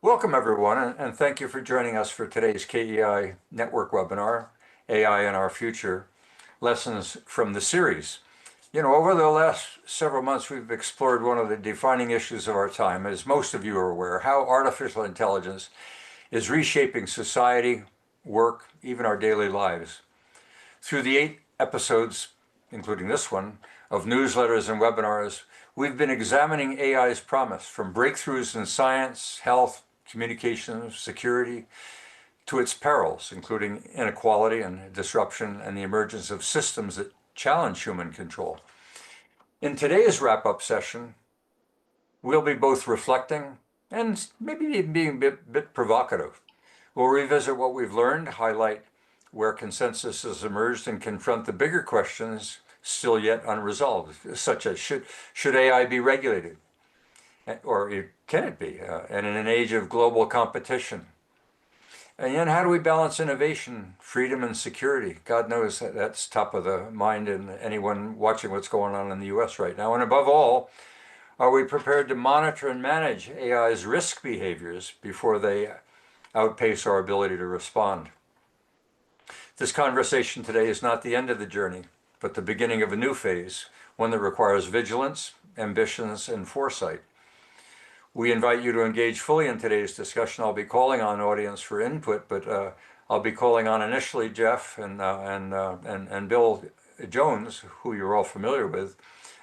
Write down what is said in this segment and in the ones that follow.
Welcome, everyone, and thank you for joining us for today's KEI Network webinar, AI in Our Future, Lessons from the Series. Over the last several months, we've explored one of the defining issues of our time. As most of you are aware, how artificial intelligence is reshaping society, work, even our daily lives. Through the 8 episodes, including this one, of newsletters and webinars, we've been examining AI's promise from breakthroughs in science, health, communications, security, to its perils, including inequality and disruption and the emergence of systems that challenge human control. In today's wrap-up session, we'll be both reflecting and maybe even being a bit provocative. We'll revisit what we've learned, highlight where consensus has emerged, and confront the bigger questions still yet unresolved, such as should AI be regulated? Or can it be? And in an age of global competition. And then how do we balance innovation, freedom, and security? God knows that's top of the mind in anyone watching what's going on in the US right now. And above all, are we prepared to monitor and manage AI's risk behaviors before they outpace our ability to respond? This conversation today is not the end of the journey, but the beginning of a new phase, one that requires vigilance, ambitions, and foresight. We invite you to engage fully in today's discussion. I'll be calling on audience for input, but I'll be calling on initially Jeff and Bill Jones, who you're all familiar with,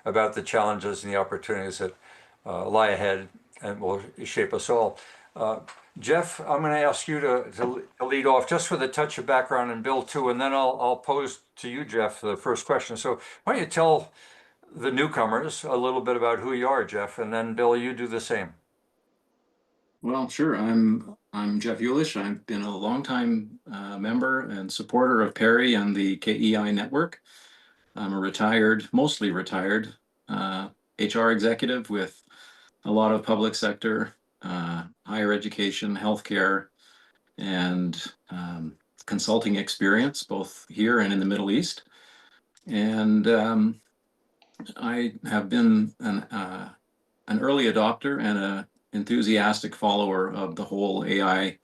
about the challenges and the opportunities that lie ahead and will shape us all. Jeff, I'm going to ask you to lead off just with a touch of background, and Bill too, and then I'll pose to you, Jeff, the first question. So why don't you tell the newcomers a little bit about who you are, Jeff, and then Bill, you do the same. Well, sure. I'm Jeff Uhlich. I've been a longtime member and supporter of Perry and the KEI Network. I'm a mostly retired HR executive with a lot of public sector, higher education, healthcare, and consulting experience, both here and in the Middle East. And I have been an early adopter and an enthusiastic follower of the whole AI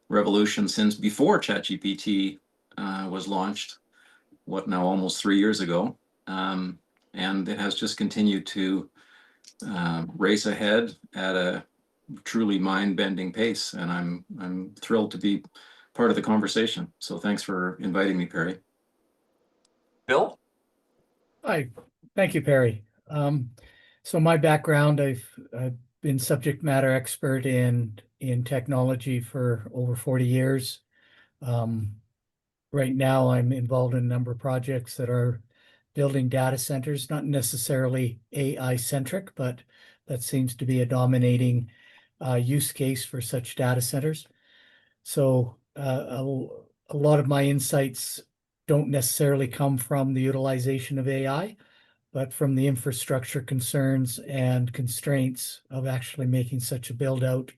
revolution since before ChatGPT was launched, what now almost 3 years ago. And it has just continued to race ahead at a truly mind-bending pace. And I'm thrilled to be part of the conversation. So thanks for inviting me, Perry. Bill? Hi, thank you, Perry. So my background, I've been subject matter expert in technology for over 40 years. Right now, I'm involved in a number of projects that are building data centers, not necessarily AI-centric, but that seems to be a dominating use case for such data centers. So a lot of my insights don't necessarily come from the utilization of AI, but from the infrastructure concerns and constraints of actually making such a build out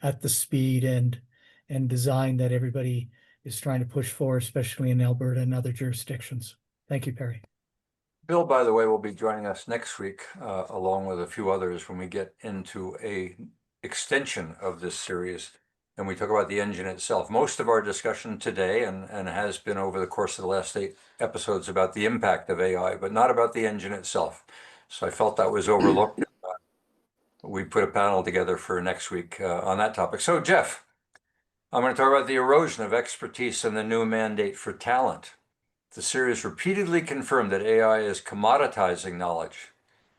at the speed and design that everybody is trying to push for, especially in Alberta and other jurisdictions. Thank you, Perry. Bill, by the way, will be joining us next week, along with a few others, when we get into a extension of this series and we talk about the engine itself. Most of our discussion today and has been over the course of the last 8 episodes about the impact of AI, but not about the engine itself. So I felt that was overlooked. We put a panel together for next week on that topic. So Jeff, I'm going to talk about the erosion of expertise and the new mandate for talent. The series repeatedly confirmed that AI is commoditizing knowledge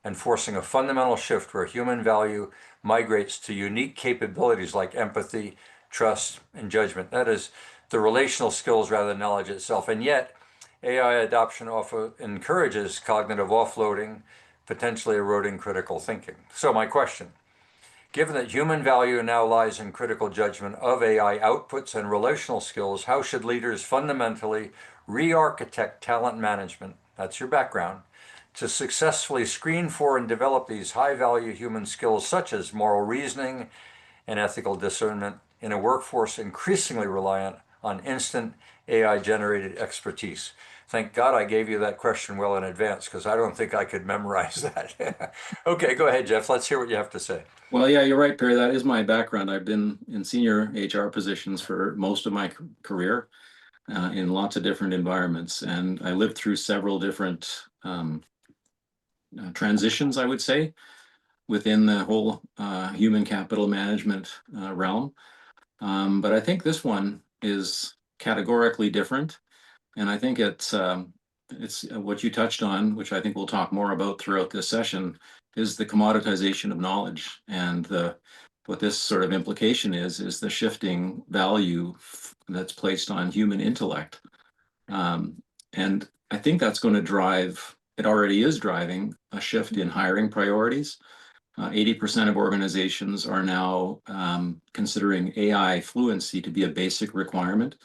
and forcing a fundamental shift where human value migrates to unique capabilities like empathy, trust, and judgment. That is, the relational skills rather than knowledge itself. And yet, AI adoption often encourages cognitive offloading, potentially eroding critical thinking. So my question, given that human value now lies in critical judgment of AI outputs and relational skills, how should leaders fundamentally re-architect talent management, that's your background, to successfully screen for and develop these high-value human skills such as moral reasoning and ethical discernment in a workforce increasingly reliant on instant AI-generated expertise? Thank God I gave you that question well in advance, because I don't think I could memorize that. Okay, go ahead, Jeff. Let's hear what you have to say. Well, yeah, you're right, Perry. That is my background. I've been in senior HR positions for most of my career in lots of different environments. And I lived through several different transitions, I would say, within the whole human capital management realm. But I think this one is categorically different. And I think it's what you touched on, which I think we'll talk more about throughout this session, is the commoditization of knowledge. And what this sort of implication is the shifting value that's placed on human intellect. And I think that's going to drive, it already is driving a shift in hiring priorities. 80% of organizations are now considering AI fluency to be a basic requirement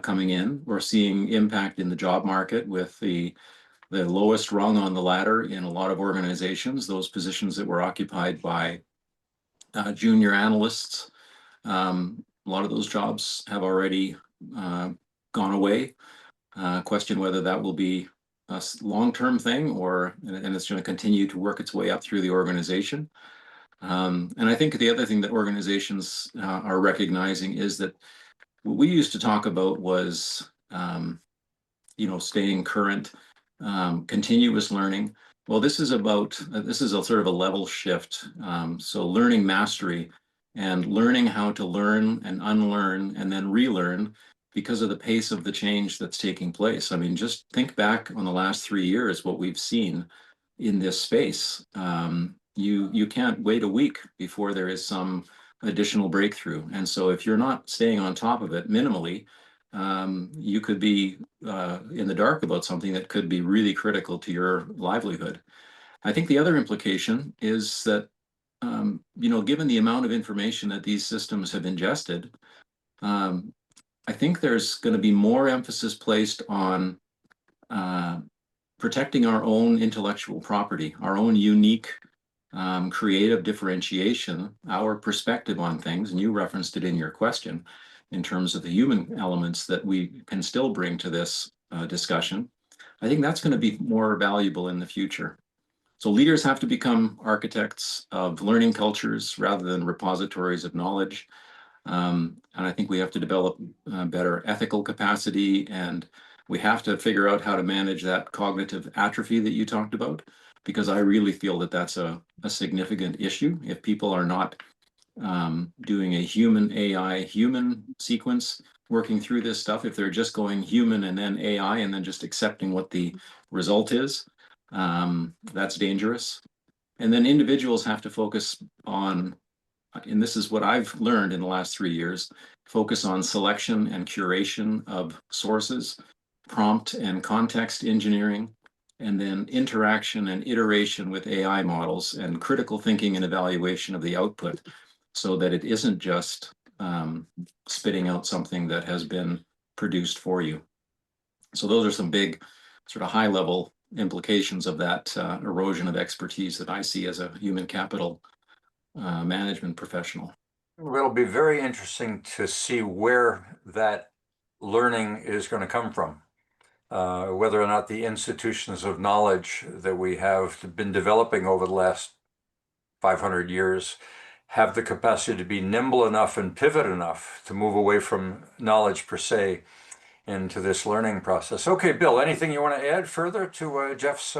coming in. We're seeing impact in the job market with the lowest rung on the ladder in a lot of organizations, those positions that were occupied by junior analysts. A lot of those jobs have already gone away. Question whether that will be a long-term thing and it's going to continue to work its way up through the organization. And I think the other thing that organizations are recognizing is that what we used to talk about was, staying current, continuous learning. Well, this is a sort of a level shift. So learning mastery and learning how to learn and unlearn and then relearn because of the pace of the change that's taking place. I mean, just think back on the last 3 years, what we've seen in this space. You can't wait a week before there is some additional breakthrough. And so if you're not staying on top of it minimally, you could be in the dark about something that could be really critical to your livelihood. I think the other implication is that, given the amount of information that these systems have ingested, I think there's going to be more emphasis placed on protecting our own intellectual property, our own unique creative differentiation, our perspective on things, and you referenced it in your question in terms of the human elements that we can still bring to this discussion. I think that's going to be more valuable in the future. So leaders have to become architects of learning cultures rather than repositories of knowledge. And I think we have to develop better ethical capacity, and we have to figure out how to manage that cognitive atrophy that you talked about, because I really feel that that's a significant issue. If people are not doing a human AI human sequence working through this stuff, if they're just going human and then AI and then just accepting what the result is, that's dangerous. And then individuals have to focus on, and this is what I've learned in the last 3 years, focus on selection and curation of sources, prompt and context engineering, and then interaction and iteration with AI models and critical thinking and evaluation of the output so that it isn't just spitting out something that has been produced for you. So those are some big sort of high level implications of that erosion of expertise that I see as a human capital management professional. Well, it'll be very interesting to see where that learning is going to come from. Whether or not the institutions of knowledge that we have been developing over the last 500 years have the capacity to be nimble enough and pivot enough to move away from knowledge per se into this learning process. Okay, Bill, anything you want to add further to Jeff's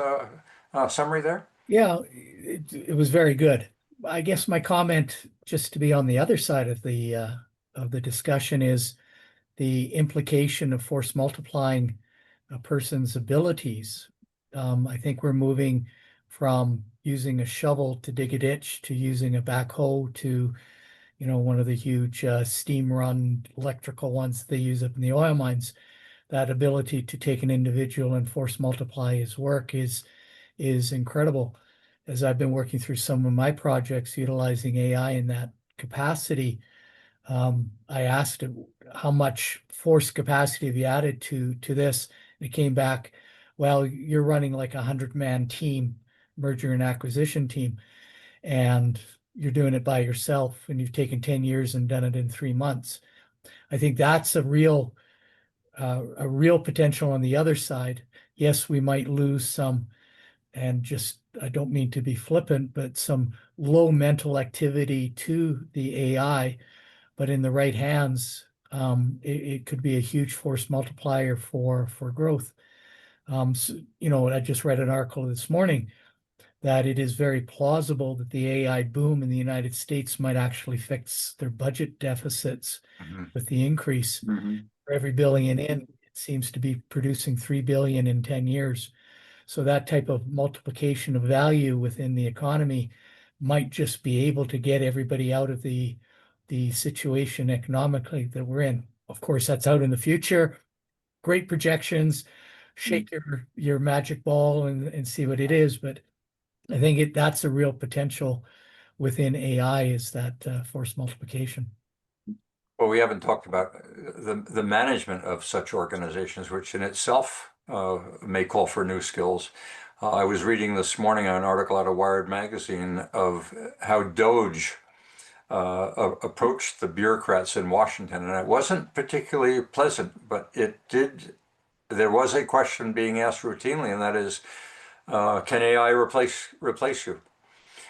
summary there? Yeah, it was very good. I guess my comment, just to be on the other side of the discussion, is the implication of force multiplying a person's abilities. I think we're moving from using a shovel to dig a ditch to using a backhoe to, one of the huge steam run electrical ones they use up in the oil mines. That ability to take an individual and force multiply his work is incredible. As I've been working through some of my projects utilizing AI in that capacity, I asked it, how much force capacity have you added to this? And it came back, well, you're running like 100-man team, merger and acquisition team, and you're doing it by yourself, and you've taken 10 years and done it in 3 months. I think that's a real potential on the other side. Yes, we might lose some, and just, I don't mean to be flippant, but some low mental activity to the AI, but in the right hands, it could be a huge force multiplier for growth. So, I just read an article this morning that it is very plausible that the AI boom in the United States might actually fix their budget deficits with the increase. For every billion in, it seems to be producing 3 billion in 10 years. So that type of multiplication of value within the economy might just be able to get everybody out of the situation economically that we're in. Of course, that's out in the future. Great projections. Shake your magic ball and see what it is. But I think that's a real potential within AI, is that force multiplication. Well, we haven't talked about the management of such organizations, which in itself may call for new skills. I was reading this morning an article out of Wired magazine of how DOGE approached the bureaucrats in Washington, and it wasn't particularly pleasant, but there was a question being asked routinely, and that is, can AI replace you?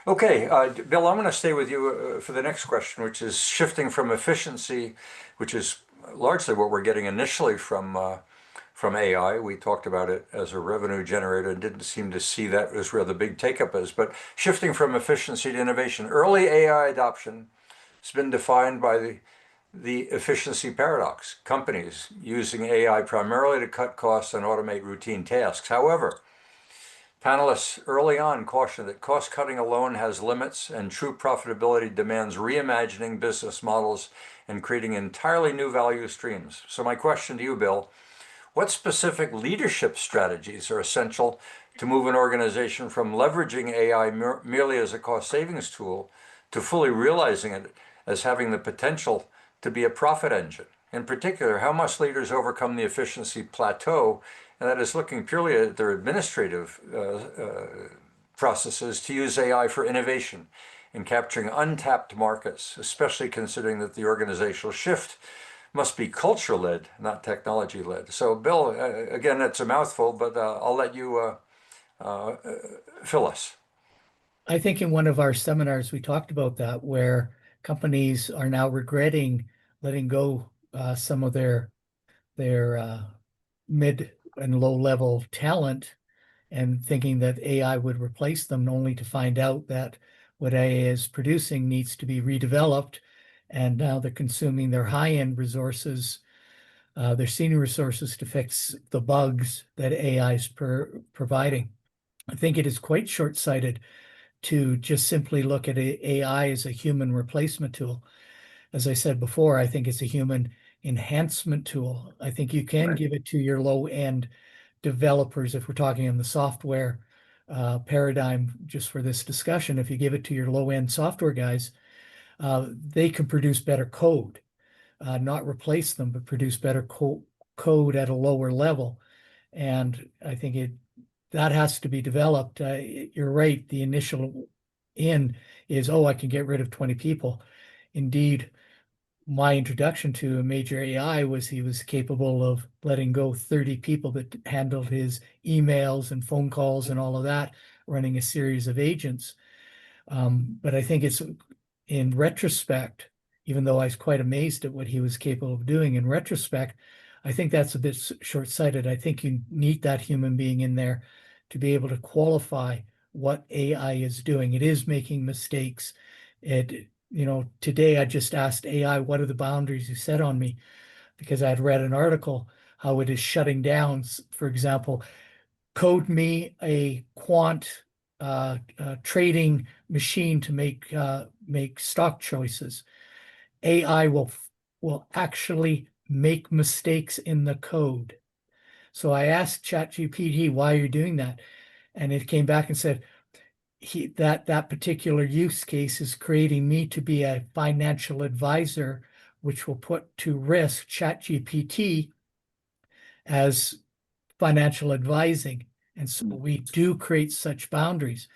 Okay, Bill, I'm going to stay with you for the next question, which is shifting from efficiency, which is largely what we're getting initially from AI. We talked about it as a revenue generator and didn't seem to see that as where the big take-up is. But shifting from efficiency to innovation, early AI adoption has been defined by the efficiency paradox. Companies using AI primarily to cut costs and automate routine tasks. However, panelists early on cautioned that cost-cutting alone has limits and true profitability demands reimagining business models and creating entirely new value streams. So my question to you, Bill, what specific leadership strategies are essential to move an organization from leveraging AI merely as a cost savings tool to fully realizing it as having the potential to be a profit engine? In particular, how must leaders overcome the efficiency plateau, and that is looking purely at their administrative processes, to use AI for innovation and capturing untapped markets, especially considering that the organizational shift must be culture-led, not technology-led. So, Bill, again, it's a mouthful, but I'll let you fill us. I think in one of our seminars, we talked about that, where companies are now regretting letting go some of their mid and low level talent and thinking that AI would replace them, only to find out that what AI is producing needs to be redeveloped. And now they're consuming their high-end resources, their senior resources, to fix the bugs that AI is providing. I think it is quite short-sighted to just simply look at AI as a human replacement tool. As I said before, I think it's a human enhancement tool. I think you can give it to your low-end developers, if we're talking in the software paradigm, just for this discussion. If you give it to your low-end software guys, they can produce better code, not replace them, but produce better code at a lower level. And I think that has to be developed. You're right. The initial is, oh, I can get rid of 20 people. Indeed, my introduction to a major AI was he was capable of letting go 30 people that handled his emails and phone calls and all of that, running a series of agents. But I think it's, in retrospect, even though I was quite amazed at what he was capable of doing, in retrospect, I think that's a bit short-sighted. I think you need that human being in there to be able to qualify what AI is doing. It is making mistakes. Today I just asked AI, what are the boundaries you set on me? Because I had read an article how it is shutting down, for example, code me a quant trading machine to make stock choices. AI will actually make mistakes in the code. So I asked ChatGPT, why are you doing that? And it came back and said, that particular use case is creating me to be a financial advisor, which will put to risk ChatGPT as financial advising. And so we do create such boundaries.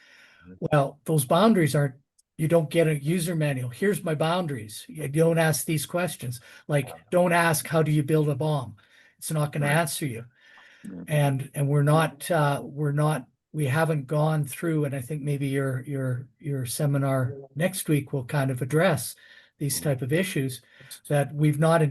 Well, those boundaries aren't You don't get a user manual. Here's my boundaries. You don't ask these questions. Like, don't ask, how do you build a bomb? It's not going to Right. answer you. Yeah. And we haven't gone through, and I think maybe your seminar next week will kind of address these type of issues, that we've not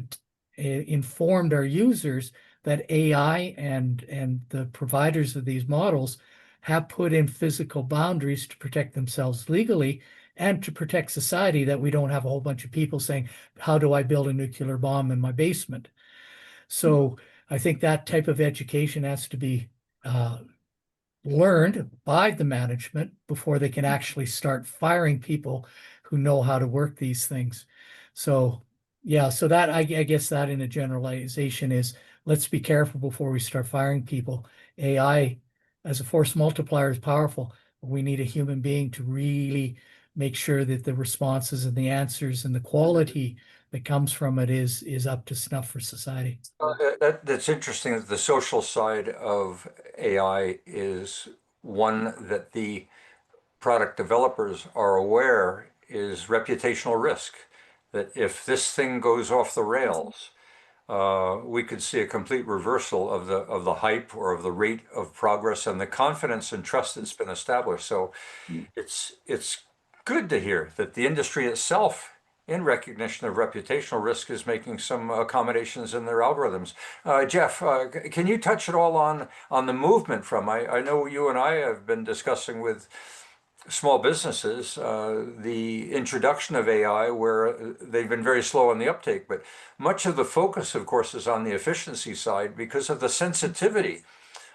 informed our users that AI and the providers of these models have put in physical boundaries to protect themselves legally and to protect society, that we don't have a whole bunch of people saying, how do I build a nuclear bomb in my basement? So I think that type of education has to be learned by the management before they can actually start firing people who know how to work these things. So yeah, so that I guess that in a generalization is, let's be careful before we start firing people. AI as a force multiplier is powerful, but we need a human being to really make sure that the responses and the answers and the quality that comes from it is up to snuff for society. That's interesting that the social side of AI is one that the product developers are aware is reputational risk. That if this thing goes off the rails, we could see a complete reversal of the hype or of the rate of progress and the confidence and trust that's been established. So it's good to hear that the industry itself, in recognition of reputational risk, is making some accommodations in their algorithms. Jeff, can you touch at all on the movement from? I know you and I have been discussing with small businesses the introduction of AI, where they've been very slow on the uptake, but much of the focus, of course, is on the efficiency side because of the sensitivity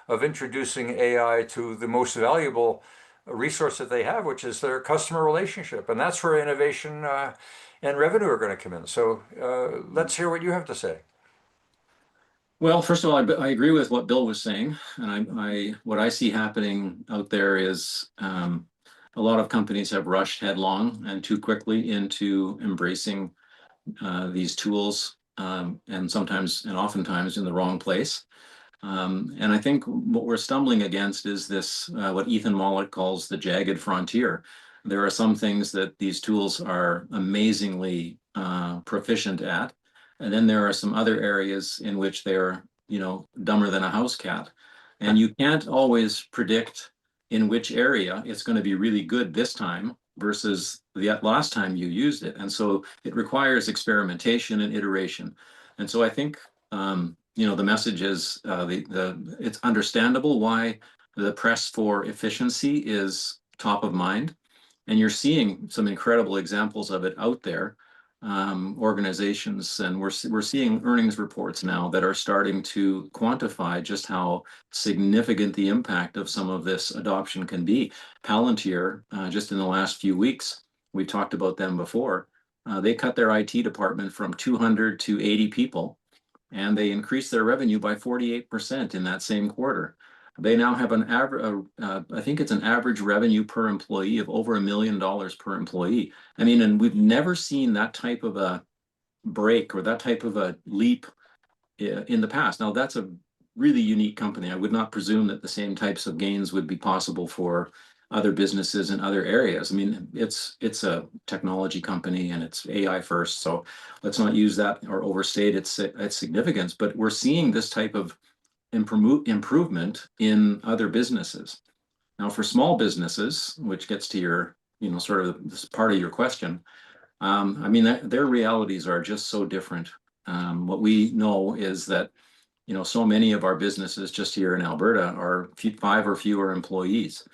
of introducing AI to the most valuable resource that they have, which is their customer relationship. And that's where innovation and revenue are going to come in. So let's hear what you have to say. Well, first of all, I agree with what Bill was saying, and what I see happening out there is a lot of companies have rushed headlong and too quickly into embracing these tools, and sometimes and oftentimes in the wrong place. And I think what we're stumbling against is this, what Ethan Mollick calls the jagged frontier. There are some things that these tools are amazingly proficient at, and then there are some other areas in which they're, dumber than a house cat. And you can't always predict in which area it's going to be really good this time versus the last time you used it. And so it requires experimentation and iteration. And so I think the message is it's understandable why the press for efficiency is top of mind, and you're seeing some incredible examples of it out there. Organizations, and we're seeing earnings reports now that are starting to quantify just how significant the impact of some of this adoption can be. Palantir, just in the last few weeks, we talked about them before. They cut their IT department from 200 to 80 people, and they increased their revenue by 48% in that same quarter. They now have an average, I think it's an average revenue per employee of over $1 million per employee. I mean, and we've never seen that type of a break or that type of a leap in the past. Now, that's a really unique company. I would not presume that the same types of gains would be possible for other businesses in other areas. I mean, it's a technology company and it's AI first, so let's not use that or overstate its significance. But we're seeing this type of improvement in other businesses. Now, for small businesses, which gets to your, sort of this part of your question, I mean, their realities are just so different. What we know is that, so many of our businesses just here in Alberta are 5 or fewer employees.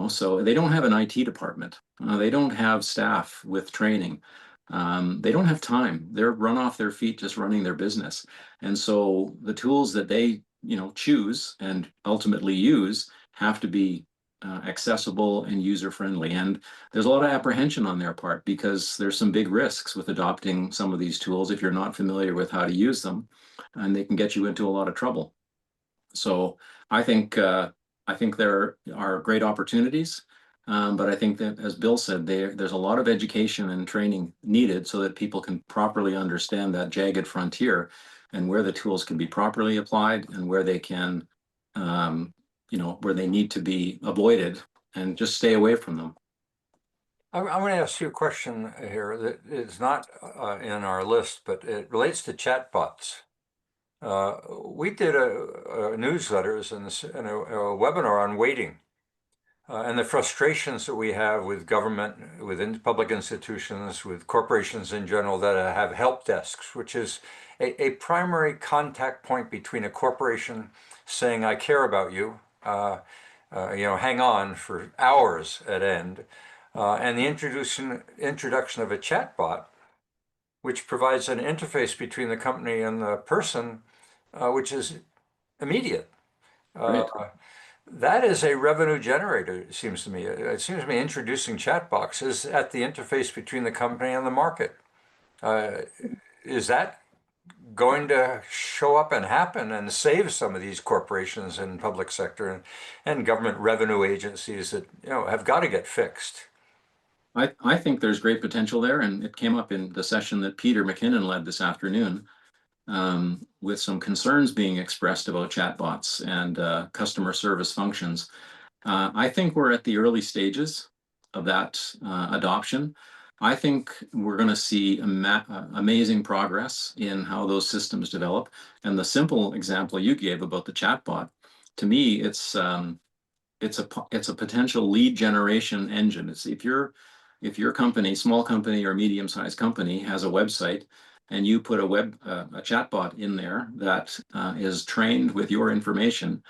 So they don't have an IT department. They don't have staff with training. They don't have time. They're run off their feet just running their business. And so the tools that they, choose and ultimately use have to be accessible and user friendly. And there's a lot of apprehension on their part because there's some big risks with adopting some of these tools if you're not familiar with how to use them, and they can get you into a lot of trouble. So I think there are great opportunities, but I think that, as Bill said, there's a lot of education and training needed so that people can properly understand that jagged frontier and where the tools can be properly applied and where they can, where they need to be avoided and just stay away from them. I'm going to ask you a question here that is not in our list, but it relates to chatbots. We did a newsletters and a webinar on waiting and the frustrations that we have with government, within public institutions, with corporations in general that have help desks, which is a primary contact point between a corporation saying, I care about you, hang on for hours at end, and the introduction of a chatbot, which provides an interface between the company and the person, which is immediate. Uh, Right. that is a revenue generator, it seems to me. It seems to me introducing chat boxes at the interface between the company and the market. Uh, is that going to show up and happen and save some of these corporations and public sector and government revenue agencies that have got to get fixed? I think there's great potential there, and it came up in the session that Peter McKinnon led this afternoon, with some concerns being expressed about chatbots and customer service functions. I think we're at the early stages of that adoption. I think we're going to see amazing progress in how those systems develop. And the simple example you gave about the chatbot, to me, it's a potential lead generation engine. It's if your company, small company or medium-sized company, has a website and you put a chatbot in there that is trained with your information,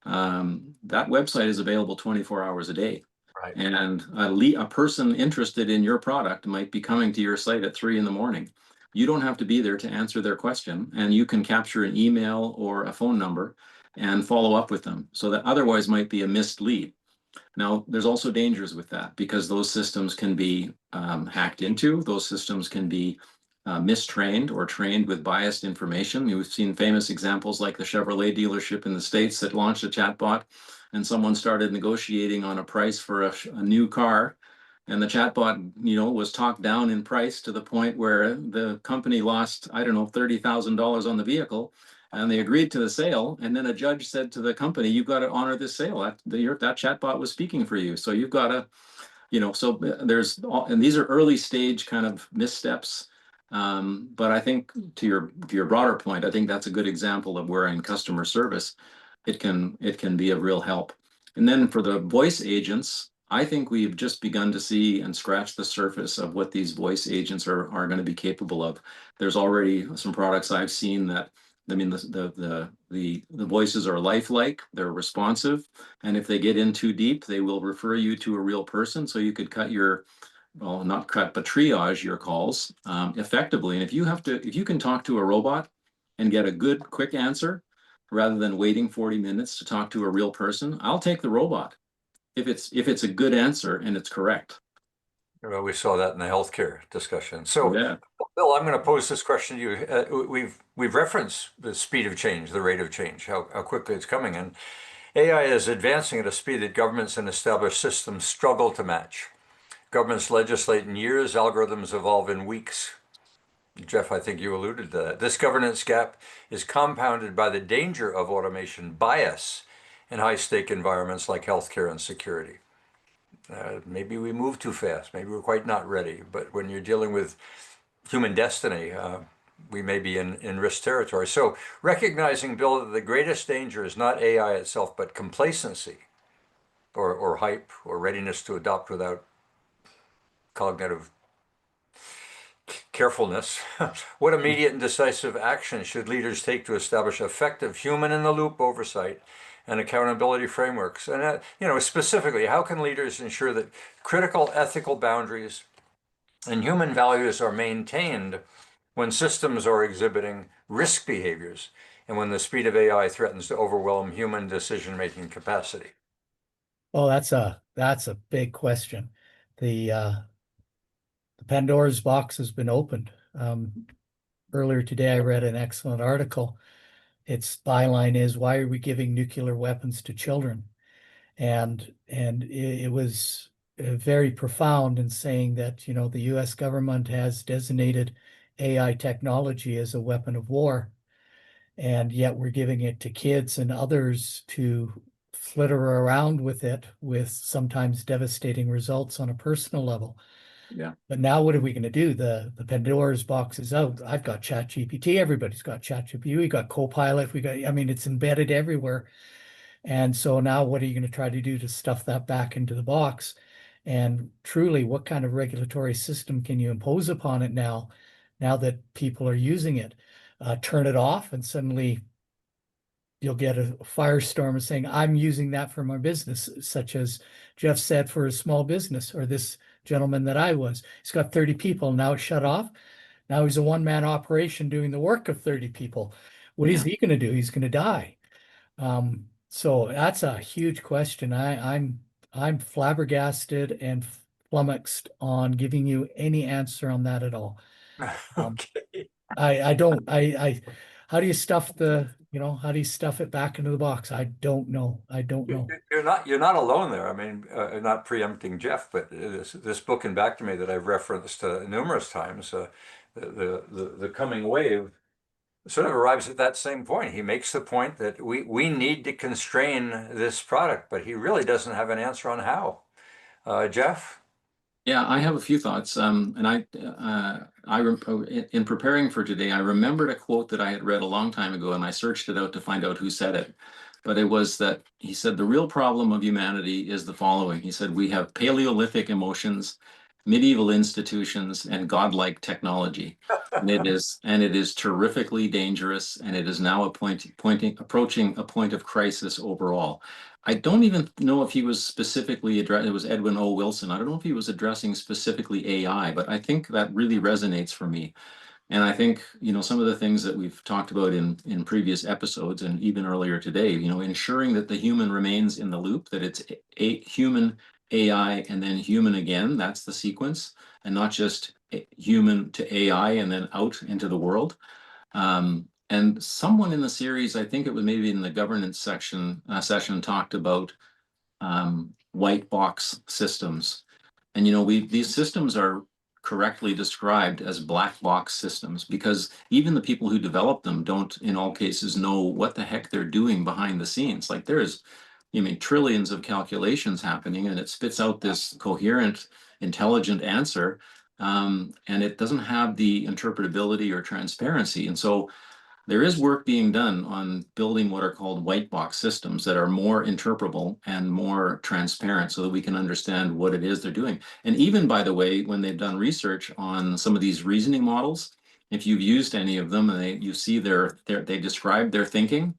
that website is available 24 hours a day. Right. And a person interested in your product might be coming to your site at 3 in the morning. You don't have to be there to answer their question, and you can capture an email or a phone number and follow up with them. So that otherwise might be a missed lead. Now, there's also dangers with that because those systems can be hacked into. Those systems can be mistrained or trained with biased information. We've seen famous examples like the Chevrolet dealership in the States that launched a chatbot, and someone started negotiating on a price for a new car. And the chatbot, was talked down in price to the point where the company lost, I don't know, $30,000 on the vehicle, and they agreed to the sale. And then a judge said to the company, "You've got to honor this sale. That chatbot was speaking for you, so you've got to." So and these are early stage kind of missteps. But I think to your broader point, I think that's a good example of where in customer service, it can be of real help. And then for the voice agents, I think we've just begun to see and scratch the surface of what these voice agents are going to be capable of. There's already some products I've seen that, I mean, the voices are lifelike, they're responsive, and if they get in too deep, they will refer you to a real person. So you could not cut, but triage your calls effectively. And if you can talk to a robot and get a good, quick answer rather than waiting 40 minutes to talk to a real person, I'll take the robot if it's a good answer and it's correct. Well, we saw that in the healthcare discussion. So, Yeah. Bill, I'm going to pose this question to you. We've referenced the speed of change, the rate of change, how quickly it's coming, and AI is advancing at a speed that governments and established systems struggle to match. Governments legislate in years, algorithms evolve in weeks. Jeff, I think you alluded to that. This governance gap is compounded by the danger of automation bias in high-stake environments like healthcare and security. Maybe we move too fast. Maybe we're quite not ready. But when you're dealing with human destiny, we may be in risk territory. So recognizing, Bill, that the greatest danger is not AI itself, but complacency or hype or readiness to adopt without cognitive carefulness. What immediate and decisive action should leaders take to establish effective human-in-the-loop oversight and accountability frameworks? And specifically, how can leaders ensure that critical ethical boundaries and human values are maintained when systems are exhibiting risk behaviors and when the speed of AI threatens to overwhelm human decision-making capacity? Oh, that's a big question. The Pandora's box has been opened. Earlier today, I read an excellent article. Its byline is, "Why are we giving nuclear weapons to children?" And it was very profound in saying that, the US government has designated AI technology as a weapon of war, and yet we're giving it to kids and others to flitter around with it with sometimes devastating results on a personal level. Yeah. But now what are we going to do? The Pandora's box is out. I've got ChatGPT. Everybody's got ChatGPT. We got Copilot. I mean, it's embedded everywhere. And so now what are you going to try to do to stuff that back into the box? And truly, what kind of regulatory system can you impose upon it now that people are using it? Turn it off and suddenly you'll get a firestorm saying, I'm using that for my business, such as Jeff said for his small business, or this gentleman that I was. He's got 30 people. Now it's shut off. Now he's a one-man operation doing the work of 30 people. What is he going to do? He's going to die. So that's a huge question. I'm flabbergasted and flummoxed on giving you any answer on that at all. Okay. I don't how do you stuff how do you stuff it back into the box? I don't know. I don't know. You're not alone there. I mean, not preempting Jeff, but this book in Back to Me that I've referenced numerous times, the coming wave, sort of arrives at that same point. He makes the point that we need to constrain this product, but he really doesn't have an answer on how. Jeff? Yeah, I have a few thoughts. And in preparing for today, I remembered a quote that I had read a long time ago, and I searched it out to find out who said it. But it was that he said, the real problem of humanity is the following. He said, we have Paleolithic emotions, medieval institutions, and godlike technology. And it is terrifically dangerous, and it is now approaching a point of crisis overall. I don't even know if he was specifically addressing, it was Edwin O. Wilson. I don't know if he was addressing specifically AI, but I think that really resonates for me. And I think, some of the things that we've talked about in previous episodes and even earlier today, ensuring that the human remains in the loop, that it's a human, AI, and then human again, that's the sequence, and not just human to AI and then out into the world. And someone in the series, I think it was maybe in the governance session, talked about white box systems. And these systems are correctly described as black box systems because even the people who develop them don't, in all cases, know what the heck they're doing behind the scenes. Like there's, trillions of calculations happening, and it spits out this coherent, intelligent answer, and it doesn't have the interpretability or transparency. And so there is work being done on building what are called white box systems that are more interpretable and more transparent so that we can understand what it is they're doing. And even, by the way, when they've done research on some of these reasoning models, if you've used any of them and you see they describe their thinking,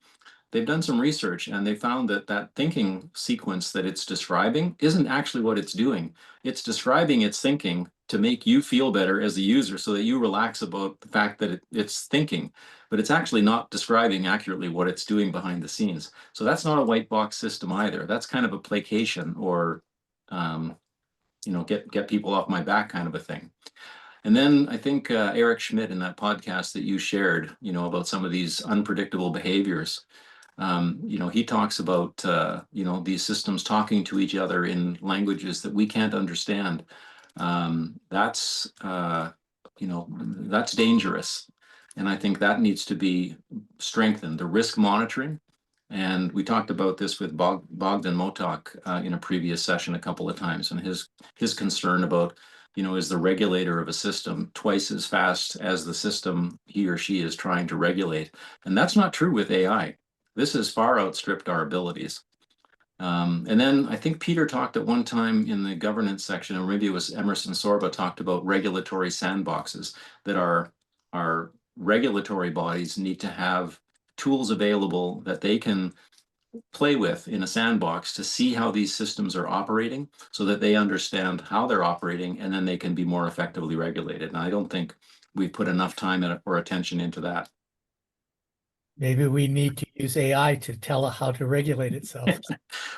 they've done some research and they found that thinking sequence that it's describing isn't actually what it's doing. It's describing its thinking to make you feel better as a user so that you relax about the fact that it's thinking, but it's actually not describing accurately what it's doing behind the scenes. So that's not a white box system either. That's kind of a placation or, get people off my back kind of a thing. And then I think Eric Schmidt in that podcast that you shared, about some of these unpredictable behaviors, he talks about, these systems talking to each other in languages that we can't understand. That's dangerous. And I think that needs to be strengthened, the risk monitoring. And we talked about this with Bogdan Motok in a previous session a couple of times, and his concern about, is the regulator of a system twice as fast as the system he or she is trying to regulate. And that's not true with AI. This has far outstripped our abilities. And then I think Peter talked at one time in the governance section, or maybe it was Emerson Sorba, talked about regulatory sandboxes, that our regulatory bodies need to have tools available that they can play with in a sandbox to see how these systems are operating so that they understand how they're operating and then they can be more effectively regulated. And I don't think we've put enough time or attention into that. Maybe we need to use AI to tell it how to regulate itself.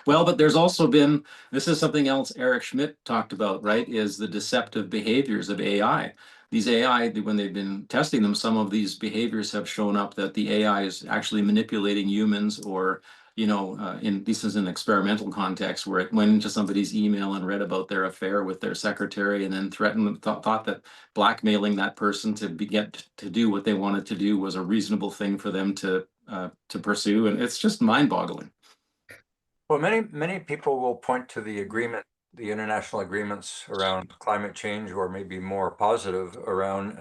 Well, but there's also been, this is something else Eric Schmidt talked about, right, is the deceptive behaviors of AI. These AI, when they've been testing them, some of these behaviors have shown up that the AI is actually manipulating humans, or, this is an experimental context where it went into somebody's email and read about their affair with their secretary and then threatened, thought that blackmailing that person to get to do what they wanted to do was a reasonable thing for them to pursue. And it's just mind-boggling. Well, many people will point to the agreement, the international agreements around climate change, or maybe more positive around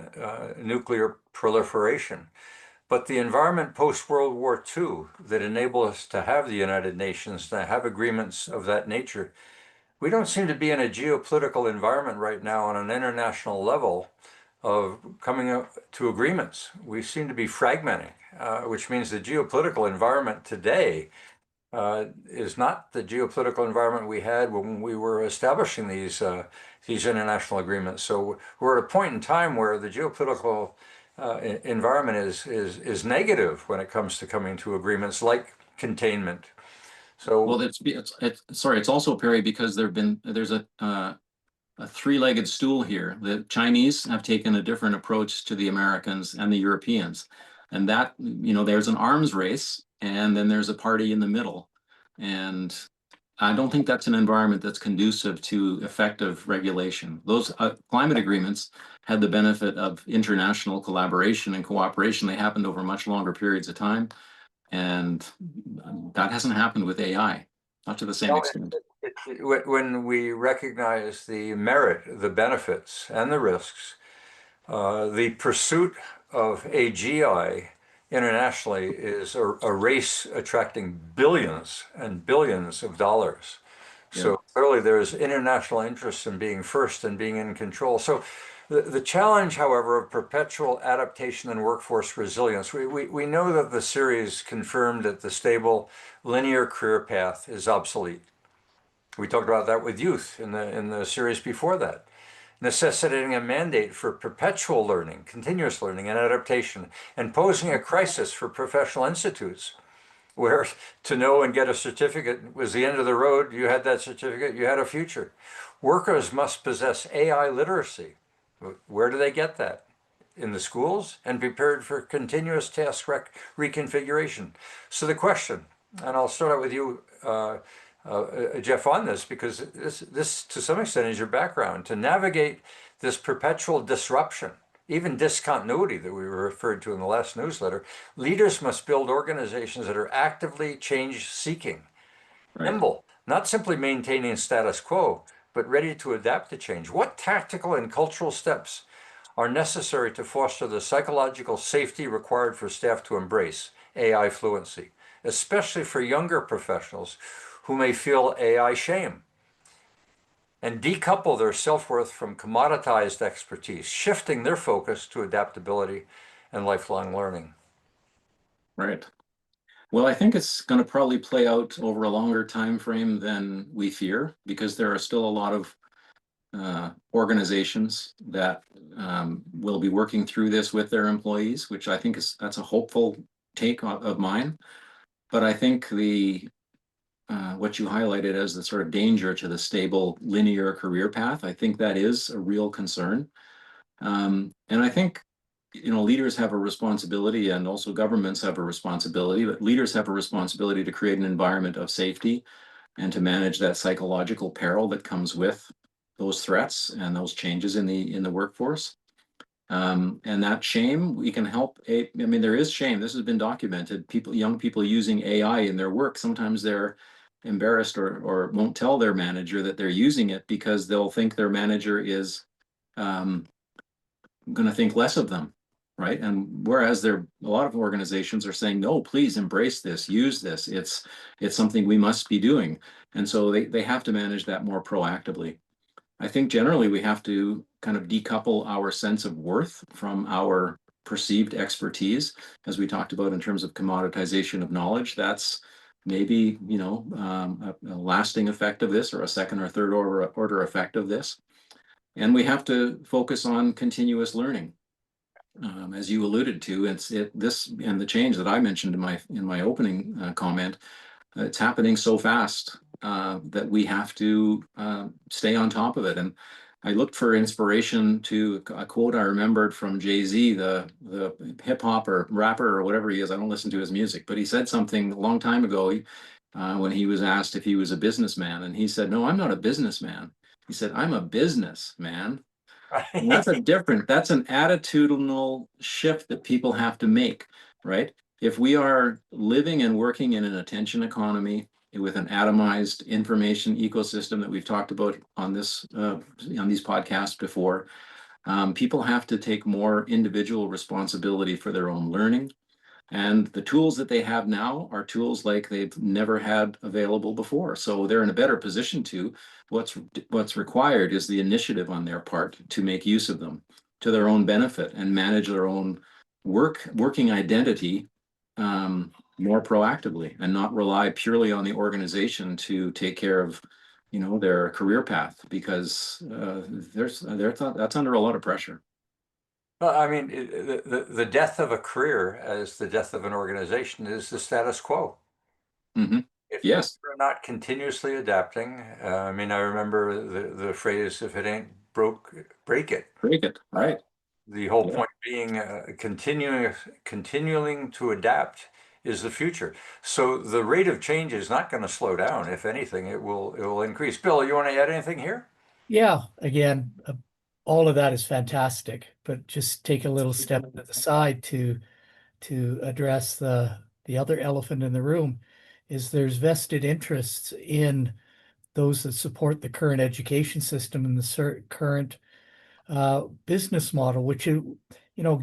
nuclear proliferation. But the environment post-World War II that enabled us to have the United Nations, to have agreements of that nature, we don't seem to be in a geopolitical environment right now on an international level of coming up to agreements. We seem to be fragmenting, which means the geopolitical environment today is not the geopolitical environment we had when we were establishing these international agreements. So we're at a point in time where the geopolitical environment is negative when it comes to coming to agreements like containment. So Well, it's also, Perry, because there's a three-legged stool here. The Chinese have taken a different approach to the Americans and the Europeans. And that, there's an arms race, and then there's a party in the middle. And I don't think that's an environment that's conducive to effective regulation. Those climate agreements had the benefit of international collaboration and cooperation. They happened over much longer periods of time. And that hasn't happened with AI, not to the same extent. when we recognize the merit, the benefits, and the risks, the pursuit of AGI internationally is a race attracting billions and billions of dollars. So clearly there's international interest in being first and being in control. So the challenge, however, of perpetual adaptation and workforce resilience, we know that the series confirmed that the stable linear career path is obsolete. We talked about that with youth in the series before that, necessitating a mandate for perpetual learning, continuous learning and adaptation, and posing a crisis for professional institutes where to know and get a certificate was the end of the road. You had that certificate, you had a future. Workers must possess AI literacy. Where do they get that? In the schools, and prepared for continuous task reconfiguration. So the question, and I'll start out with you, Jeff, on this, because this to some extent is your background, to navigate this perpetual disruption, even discontinuity that we referred to in the last newsletter. Leaders must build organizations that are actively change seeking, nimble, not simply maintaining status quo, but ready to adapt to change. What tactical and cultural steps are necessary to foster the psychological safety required for staff to embrace AI fluency, especially for younger professionals who may feel AI shame, and decouple their self-worth from commoditized expertise, shifting their focus to adaptability and lifelong learning? Right. Well, I think it's going to probably play out over a longer time frame than we fear, because there are still a lot of organizations that will be working through this with their employees, which I think that's a hopeful take of mine. But I think what you highlighted as the sort of danger to the stable linear career path, I think that is a real concern. And I think leaders have a responsibility, and also governments have a responsibility, but leaders have a responsibility to create an environment of safety and to manage that psychological peril that comes with those threats and those changes in the workforce. And that shame, we can help. I mean, there is shame. This has been documented. Young people using AI in their work, sometimes they're embarrassed or won't tell their manager that they're using it because they'll think their manager is going to think less of them. Right. And whereas a lot of organizations are saying, no, please embrace this, use this. It's something we must be doing. And so they have to manage that more proactively. I think generally we have to kind of decouple our sense of worth from our perceived expertise, as we talked about in terms of commoditization of knowledge. That's maybe, a lasting effect of this, or a second or third order effect of this. And we have to focus on continuous learning. As you alluded to, this and the change that I mentioned in my opening comment, it's happening so fast that we have to stay on top of it. And I looked for inspiration to a quote I remembered from Jay-Z, the hip hop or rapper or whatever he is. I don't listen to his music, but he said something a long time ago when he was asked if he was a businessman, and he said, "No, I'm not a businessman." He said, "I'm a businessman." And that's an attitudinal shift that people have to make, right? If we are living and working in an attention economy, with an atomized information ecosystem that we've talked about on this on these podcasts before. People have to take more individual responsibility for their own learning. And the tools that they have now are tools like they've never had available before. So they're in a better position to. What's required is the initiative on their part to make use of them to their own benefit and manage their own working identity more proactively, and not rely purely on the organization to take care of, their career path, because that's under a lot of pressure. Well, I mean, the death of a career as the death of an organization is the status quo. Mm-hmm. If Yes. we're not continuously adapting, I mean, I remember the phrase, if it ain't broke, break it. Break it. Right. The whole Yeah. point being continuing to adapt is the future. So the rate of change is not going to slow down. If anything, it will increase. Bill, you want to add anything here? Yeah, again, all of that is fantastic, but just take a little step to the side to address the other elephant in the room is there's vested interests in those that support the current education system and the current business model, which,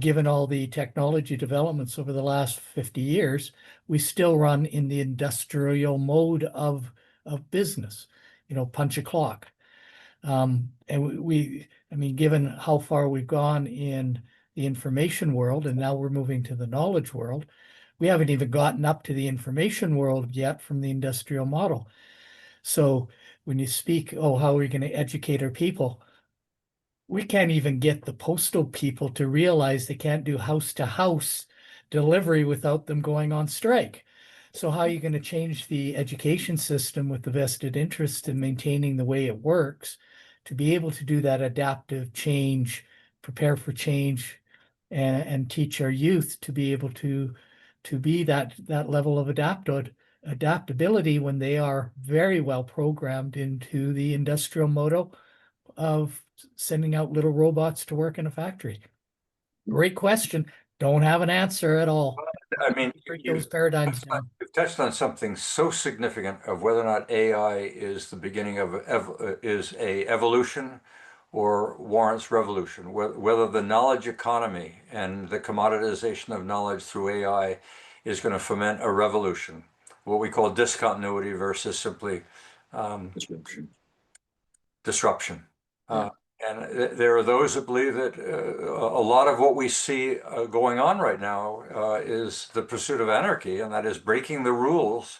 given all the technology developments over the last 50 years, we still run in the industrial mode of business, punch a clock. And I mean, given how far we've gone in the information world, and now we're moving to the knowledge world, we haven't even gotten up to the information world yet from the industrial model. So when you speak, oh, how are we going to educate our people? We can't even get the postal people to realize they can't do house to house delivery without them going on strike. So how are you going to change the education system with the vested interest in maintaining the way it works to be able to do that adaptive change, prepare for change, and teach our youth to be able to be that level of adaptability when they are very well programmed into the industrial model of sending out little robots to work in a factory? Great question. Don't have an answer at all. I mean, Break those paradigms down. you've touched on something so significant of whether or not AI is the beginning of is a evolution or warrants revolution, whether the knowledge economy and the commoditization of knowledge through AI is going to foment a revolution, what we call discontinuity versus simply Description. disruption. Yeah. And there are those that believe that a lot of what we see going on right now is the pursuit of anarchy, and that is breaking the rules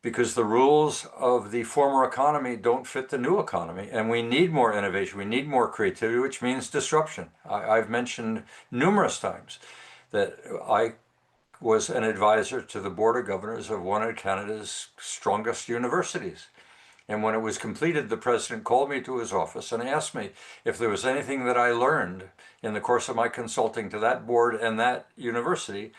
because the rules of the former economy don't fit the new economy. And we need more innovation, we need more creativity, which means disruption. I've mentioned numerous times that I was an advisor to the Board of Governors of one of Canada's strongest universities. And when it was completed, the president called me to his office and asked me if there was anything that I learned in the course of my consulting to that board and that university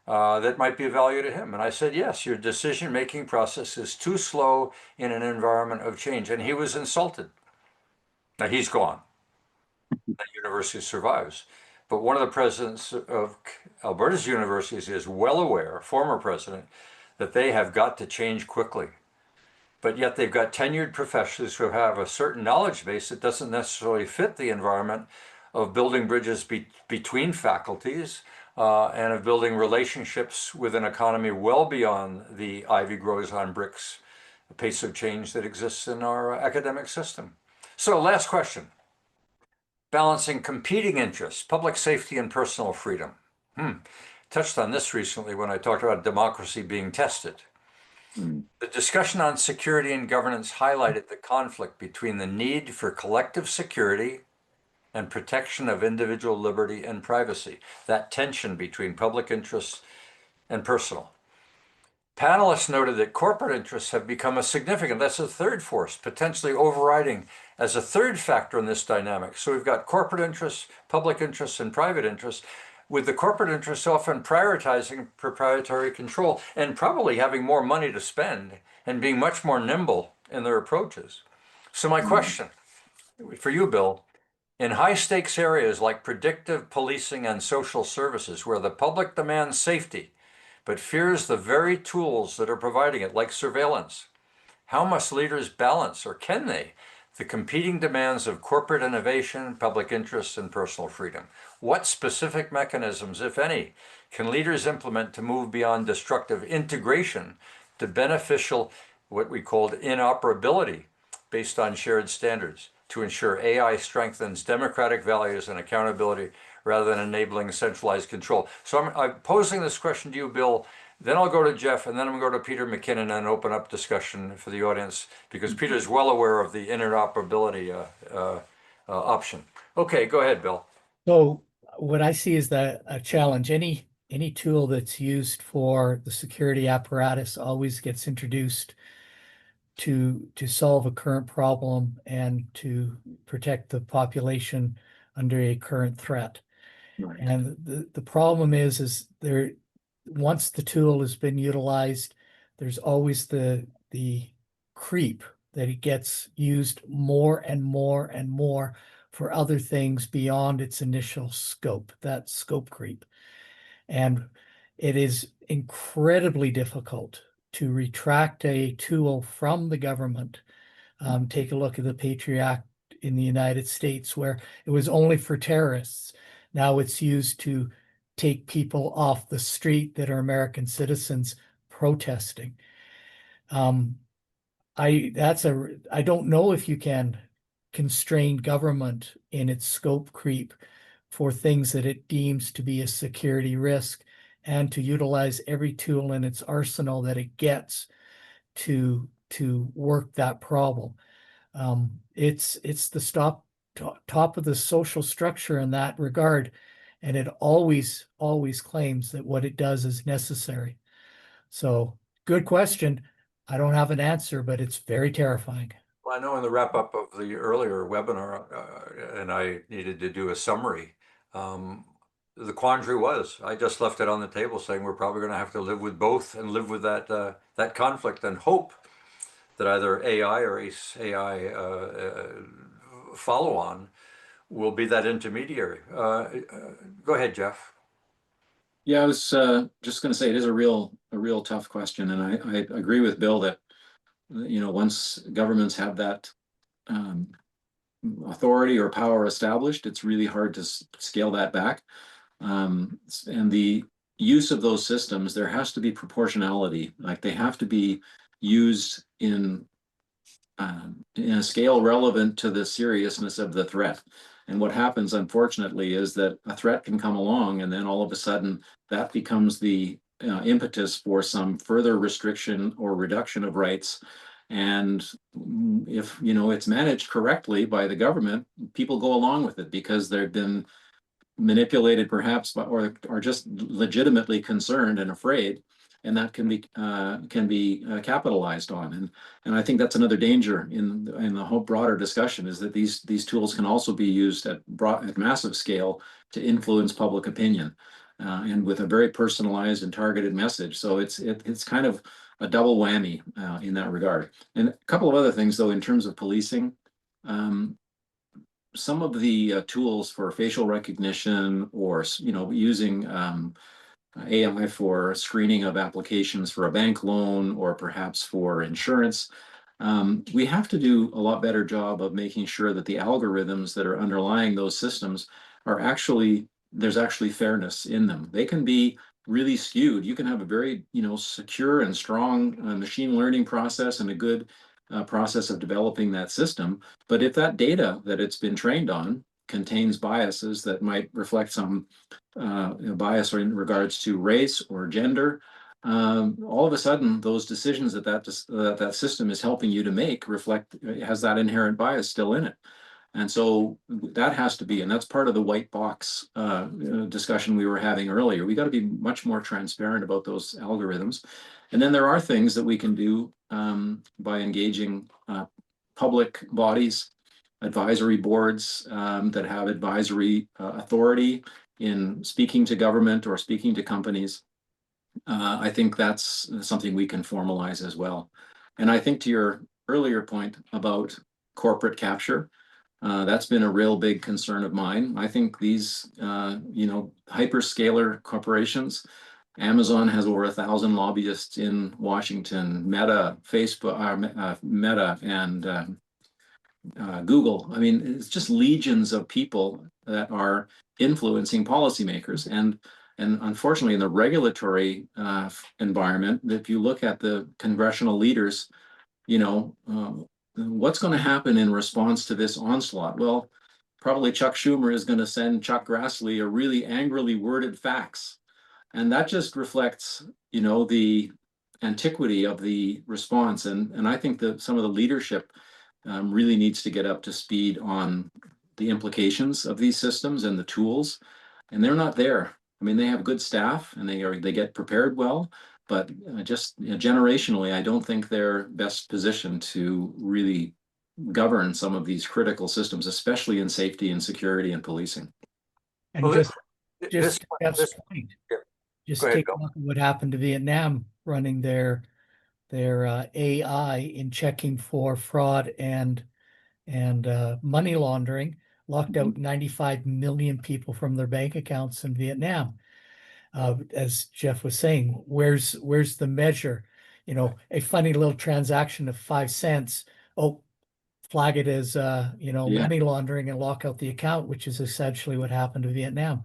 that might be of value to him. And I said, yes, your decision-making process is too slow in an environment of change. And he was insulted. Now he's gone. That university survives. But one of the presidents of Alberta's universities is well aware, former president, that they have got to change quickly. But yet they've got tenured professors who have a certain knowledge base that doesn't necessarily fit the environment of building bridges between faculties and of building relationships with an economy well beyond the ivy grows on bricks pace of change that exists in our academic system. So last question. Balancing competing interests, public safety and personal freedom. Touched on this recently when I talked about democracy being tested. The discussion on security and governance highlighted the conflict between the need for collective security and protection of individual liberty and privacy, that tension between public interests and personal. Panelists noted that corporate interests have become that's a third force, potentially overriding as a third factor in this dynamic. So we've got corporate interests, public interests, and private interests, with the corporate interests often prioritizing proprietary control and probably having more money to spend and being much more nimble in their approaches. So my question for you, Bill, in high stakes areas like predictive policing and social services, where the public demands safety, but fears the very tools that are providing it, like surveillance. How must leaders balance, or can they, the competing demands of corporate innovation, public interest, and personal freedom? What specific mechanisms, if any, can leaders implement to move beyond destructive integration to beneficial, what we called interoperability, based on shared standards, to ensure AI strengthens democratic values and accountability rather than enabling centralized control? So I'm posing this question to you, Bill. Then I'll go to Jeff, and then I'm going to go to Peter McKinnon and open up discussion for the audience, because Peter's well aware of the interoperability option. Okay, go ahead, Bill. So what I see is that a challenge, any tool that's used for the security apparatus always gets introduced to solve a current problem and to protect the population under a current threat. Right. And the problem is there, once the tool has been utilized, there's always the creep that it gets used more and more and more for other things beyond its initial scope, that scope creep. And it is incredibly difficult to retract a tool from the government. Take a look at the Patriot Act in the United States, where it was only for terrorists. Now it's used to take people off the street that are American citizens protesting. I don't know if you can constrain government in its scope creep for things that it deems to be a security risk, and to utilize every tool in its arsenal that it gets to work that problem. It's the top of the social structure in that regard, and it always claims that what it does is necessary. So, good question. I don't have an answer, but it's very terrifying. Well, I know in the wrap up of the earlier webinar, and I needed to do a summary, the quandary was, I just left it on the table saying we're probably going to have to live with both and live with that conflict and hope that either AI or AI follow on will be that intermediary. Go ahead, Jeff. Yeah, I was just going to say it is a real tough question, and I agree with Bill that once governments have that authority or power established, it's really hard to scale that back. And the use of those systems, there has to be proportionality. Like they have to be used in a scale relevant to the seriousness of the threat. And what happens, unfortunately, is that a threat can come along, and then all of a sudden that becomes the impetus for some further restriction or reduction of rights. And if it's managed correctly by the government, people go along with it because they've been manipulated perhaps or are just legitimately concerned and afraid, and that can be capitalized on. And I think that's another danger in the whole broader discussion, is that these tools can also be used at massive scale to influence public opinion, and with a very personalized and targeted message. So it's kind of a double whammy in that regard. And a couple of other things, though, in terms of policing. Some of the tools for facial recognition, or using AI for screening of applications for a bank loan, or perhaps for insurance, we have to do a lot better job of making sure that the algorithms that are underlying those systems are there's actually fairness in them. They can be really skewed. You can have a very secure and strong machine learning process and a good process of developing that system. But if that data that it's been trained on contains biases that might reflect some bias or in regards to race or gender, all of a sudden those decisions that system is helping you to make has that inherent bias still in it. And so that has to be, and that's part of the white box discussion we were having earlier. We got to be much more transparent about those algorithms. And then there are things that we can do by engaging public bodies, advisory boards that have advisory authority in speaking to government or speaking to companies. I think that's something we can formalize as well. And I think to your earlier point about corporate capture, that's been a real big concern of mine. I think these, hyperscaler corporations Amazon has over 1,000 lobbyists in Washington. Meta, Facebook, Meta, and Google. I mean, it's just legions of people that are influencing policymakers. And unfortunately, in the regulatory environment, if you look at the congressional leaders, you know, what's going to happen in response to this onslaught? Well, probably Chuck Schumer is going to send Chuck Grassley a really angrily worded fax. And that just reflects, you know, the antiquity of the response. And I think that some of the leadership really needs to get up to speed on the implications of these systems and the tools. And they're not there. I mean, they have good staff and they get prepared well, but just generationally, I don't think they're best positioned to really govern some of these critical systems, especially in safety and security and policing. And Well, just this, to Jeff's this, point, yeah, just go ahead, take a Bill. look at what happened to Vietnam running their AI in checking for fraud and money laundering, locked out 95 million people from their bank accounts in Vietnam. As Jeff was saying, where's the measure? You know, a funny little transaction of 5 cents. Oh, flag it as Yeah. money laundering and lock out the account, which is essentially what happened to Vietnam.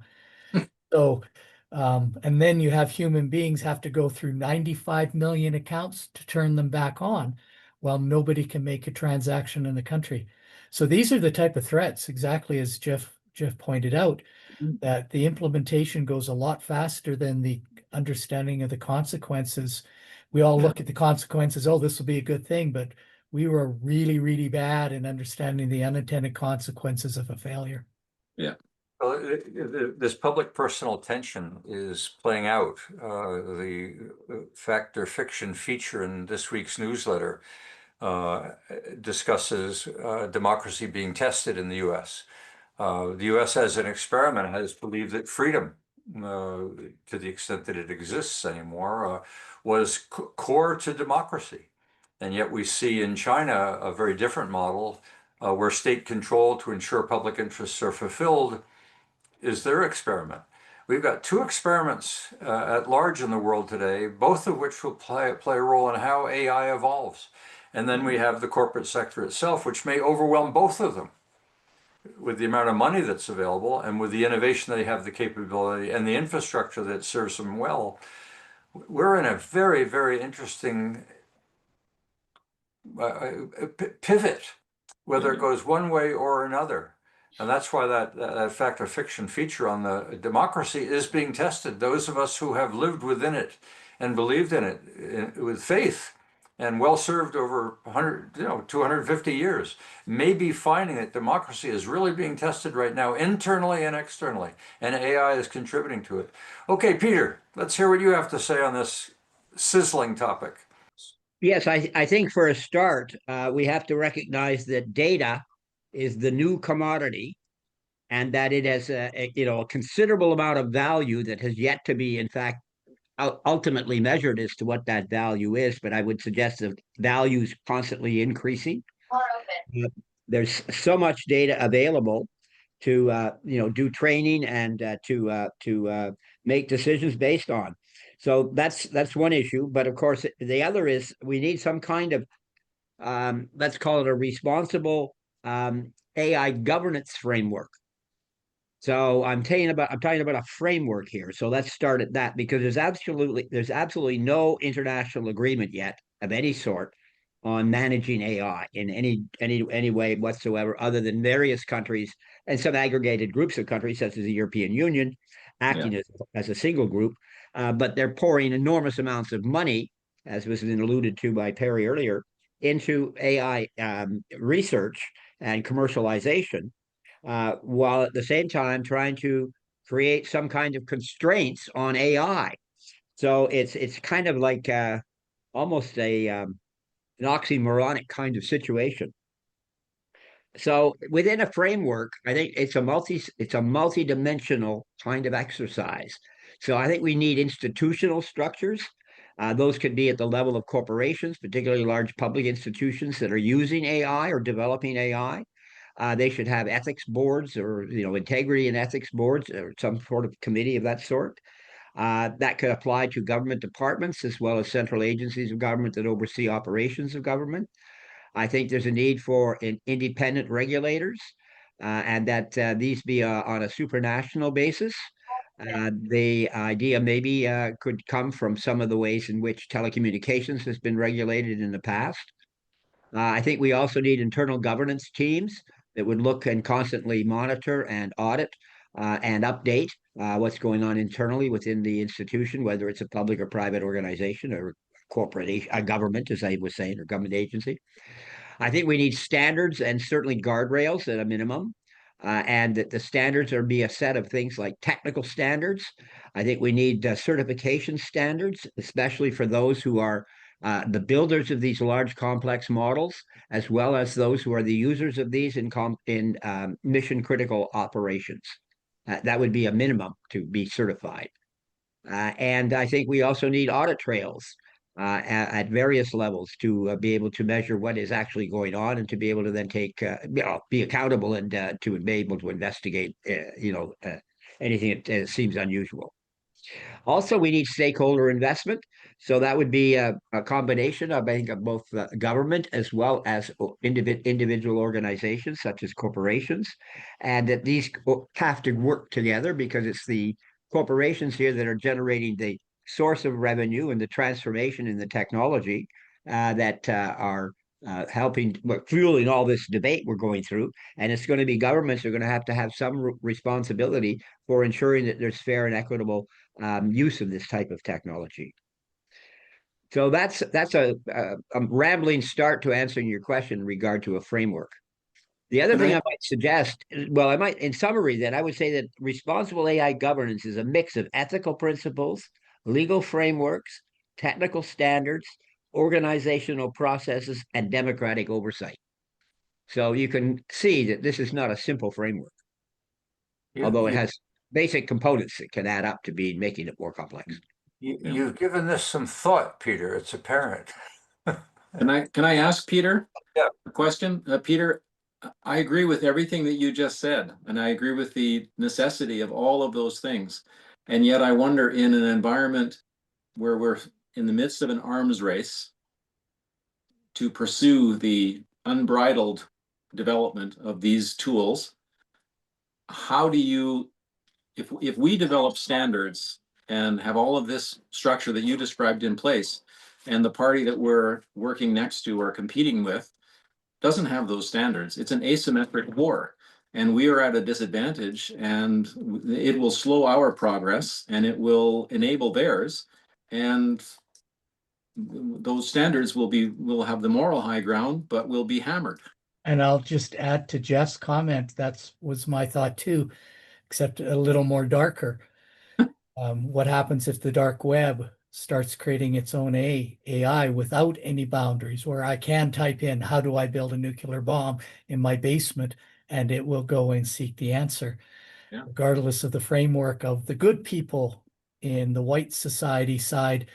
So, and then you have human beings have to go through 95 million accounts to turn them back on, while nobody can make a transaction in the country. So these are the type of threats, exactly as Jeff pointed out, that the implementation goes a lot faster than the understanding of the consequences. We all look at the consequences, oh, this will be a good thing, but we were really, really bad in understanding the unintended consequences of a failure. Yeah. Well, this public personal tension is playing out. The fact or fiction feature in this week's newsletter discusses democracy being tested in the U.S. The U.S. as an experiment has believed that freedom, to the extent that it exists anymore, was core to democracy. And yet we see in China a very different model where state control to ensure public interests are fulfilled is their experiment. We've got two experiments at large in the world today, both of which will play a role in how AI evolves. And then we have the corporate sector itself, which may overwhelm both of them with the amount of money that's available and with the innovation they have the capability and the infrastructure that serves them well. We're in a very, very interesting pivot, whether it goes one way or another. And that's why that fact or fiction feature on the democracy is being tested. Those of us who have lived within it and believed in it with faith and well served over 100, 250 years, may be finding that democracy is really being tested right now, internally and externally, and AI is contributing to it. Okay, Peter, let's hear what you have to say on this sizzling topic. Yes, I think for a start, we have to recognize that data is the new commodity, and that it has a considerable amount of value that has yet to be, in fact, ultimately measured as to what that value is. But I would suggest that value is constantly increasing. There's so much data available to do training and to make decisions based on. So that's one issue. But of course, the other is we need some kind of let's call it a responsible AI governance framework. So I'm talking about a framework here. So let's start at that, because there's absolutely no international agreement yet of any sort on managing AI in any way whatsoever, other than various countries and some aggregated groups of countries, such as the European Union, acting as a single group. But they're pouring enormous amounts of money, as was been alluded to by Perry earlier, into AI research and commercialization, while at the same time trying to create some kind of constraints on AI. So it's kind of like almost an oxymoronic kind of situation. So within a framework, I think it's a multi-dimensional kind of exercise. So I think we need institutional structures. Those could be at the level of corporations, particularly large public institutions that are using AI or developing AI. They should have ethics boards, or integrity and ethics boards, or some sort of committee of that sort. That could apply to government departments as well as central agencies of government that oversee operations of government. I think there's a need for independent regulators, and that these be on a supranational basis. The idea maybe could come from some of the ways in which telecommunications has been regulated in the past. I think we also need internal governance teams that would look and constantly monitor and audit and update what's going on internally within the institution, whether it's a public or private organization or corporate, a government, as I was saying, or government agency. I think we need standards and certainly guardrails at a minimum, and that the standards are be a set of things like technical standards. I think we need certification standards, especially for those who are the builders of these large complex models, as well as those who are the users of these in mission critical operations. That would be a minimum to be certified. And I think we also need audit trails at various levels to be able to measure what is actually going on and to be able to then take, be accountable and to be able to investigate, anything that seems unusual. Also, we need stakeholder investment. So that would be a combination of, I think, of both government as well as individual organizations such as corporations, and that these have to work together because it's the corporations here that are generating the source of revenue and the transformation in the technology that are helping, fueling all this debate we're going through. And it's going to be governments are going to have some responsibility for ensuring that there's fair and equitable use of this type of technology. So that's a rambling start to answering your question in regard to a framework. The other thing I might suggest, well, I might, in summary, then I would say that responsible AI governance is a mix of ethical principles, legal frameworks, technical standards, organizational processes, and democratic oversight. So you can see that this is not a simple framework, although it has basic components that can add up to making it more complex. You've given this some thought, Peter. It's apparent. Can I ask Peter Yeah. a question? Peter, I agree with everything that you just said, and I agree with the necessity of all of those things. And yet I wonder, in an environment where we're in the midst of an arms race to pursue the unbridled development of these tools, how do you, if we develop standards and have all of this structure that you described in place, and the party that we're working next to or competing with doesn't have those standards, it's an asymmetric war. And we are at a disadvantage, and it will slow our progress and it will enable theirs. And those standards will have the moral high ground, but will be hammered. And I'll just add to Jeff's comment, that was my thought too, except a little more darker. What happens if the dark web starts creating its own AI without any boundaries, where I can type in, how do I build a nuclear bomb in my basement, and it will go and seek the answer, regardless of the framework of the good people in the white society side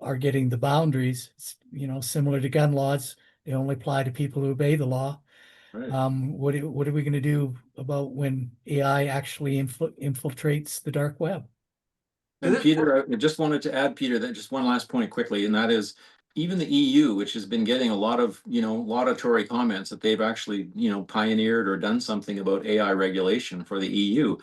are getting the boundaries. It's, similar to gun laws, they only apply to people who obey the law. Right. What are we going to do about when AI actually infiltrates the dark web? And Peter, I just wanted to add, Peter, that just one last point quickly, and that is even the EU, which has been getting a lot of, laudatory comments that they've actually, pioneered or done something about AI regulation for the EU.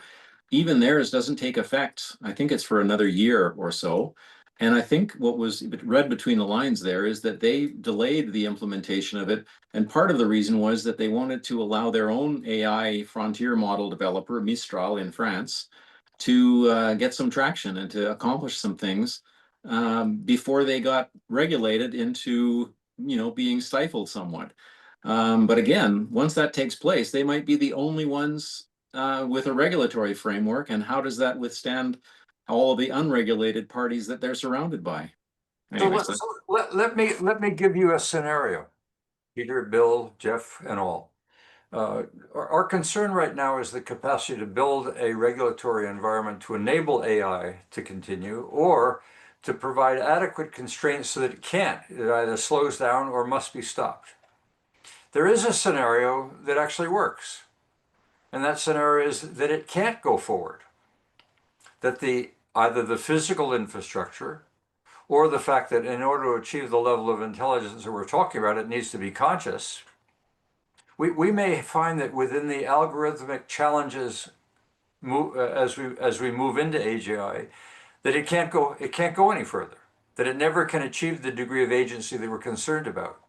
Even theirs doesn't take effect. I think it's for another year or so. And I think what was read between the lines there is that they delayed the implementation of it. And part of the reason was that they wanted to allow their own AI frontier model developer, Mistral in France, to get some traction and to accomplish some things before they got regulated into, being stifled somewhat. But again, once that takes place, they might be the only ones with a regulatory framework. And how does that withstand all of the unregulated parties that they're surrounded by? Anyways, So let me give you a scenario, Peter, Bill, Jeff, and all. Our concern right now is the capacity to build a regulatory environment to enable AI to continue, or to provide adequate constraints so that it can't. It either slows down or must be stopped. There is a scenario that actually works, and that scenario is that it can't go forward, that the either the physical infrastructure or the fact that in order to achieve the level of intelligence that we're talking about, it needs to be conscious. We may find that within the algorithmic challenges as we move into AGI, that it can't go any further, that it never can achieve the degree of agency that we're concerned about.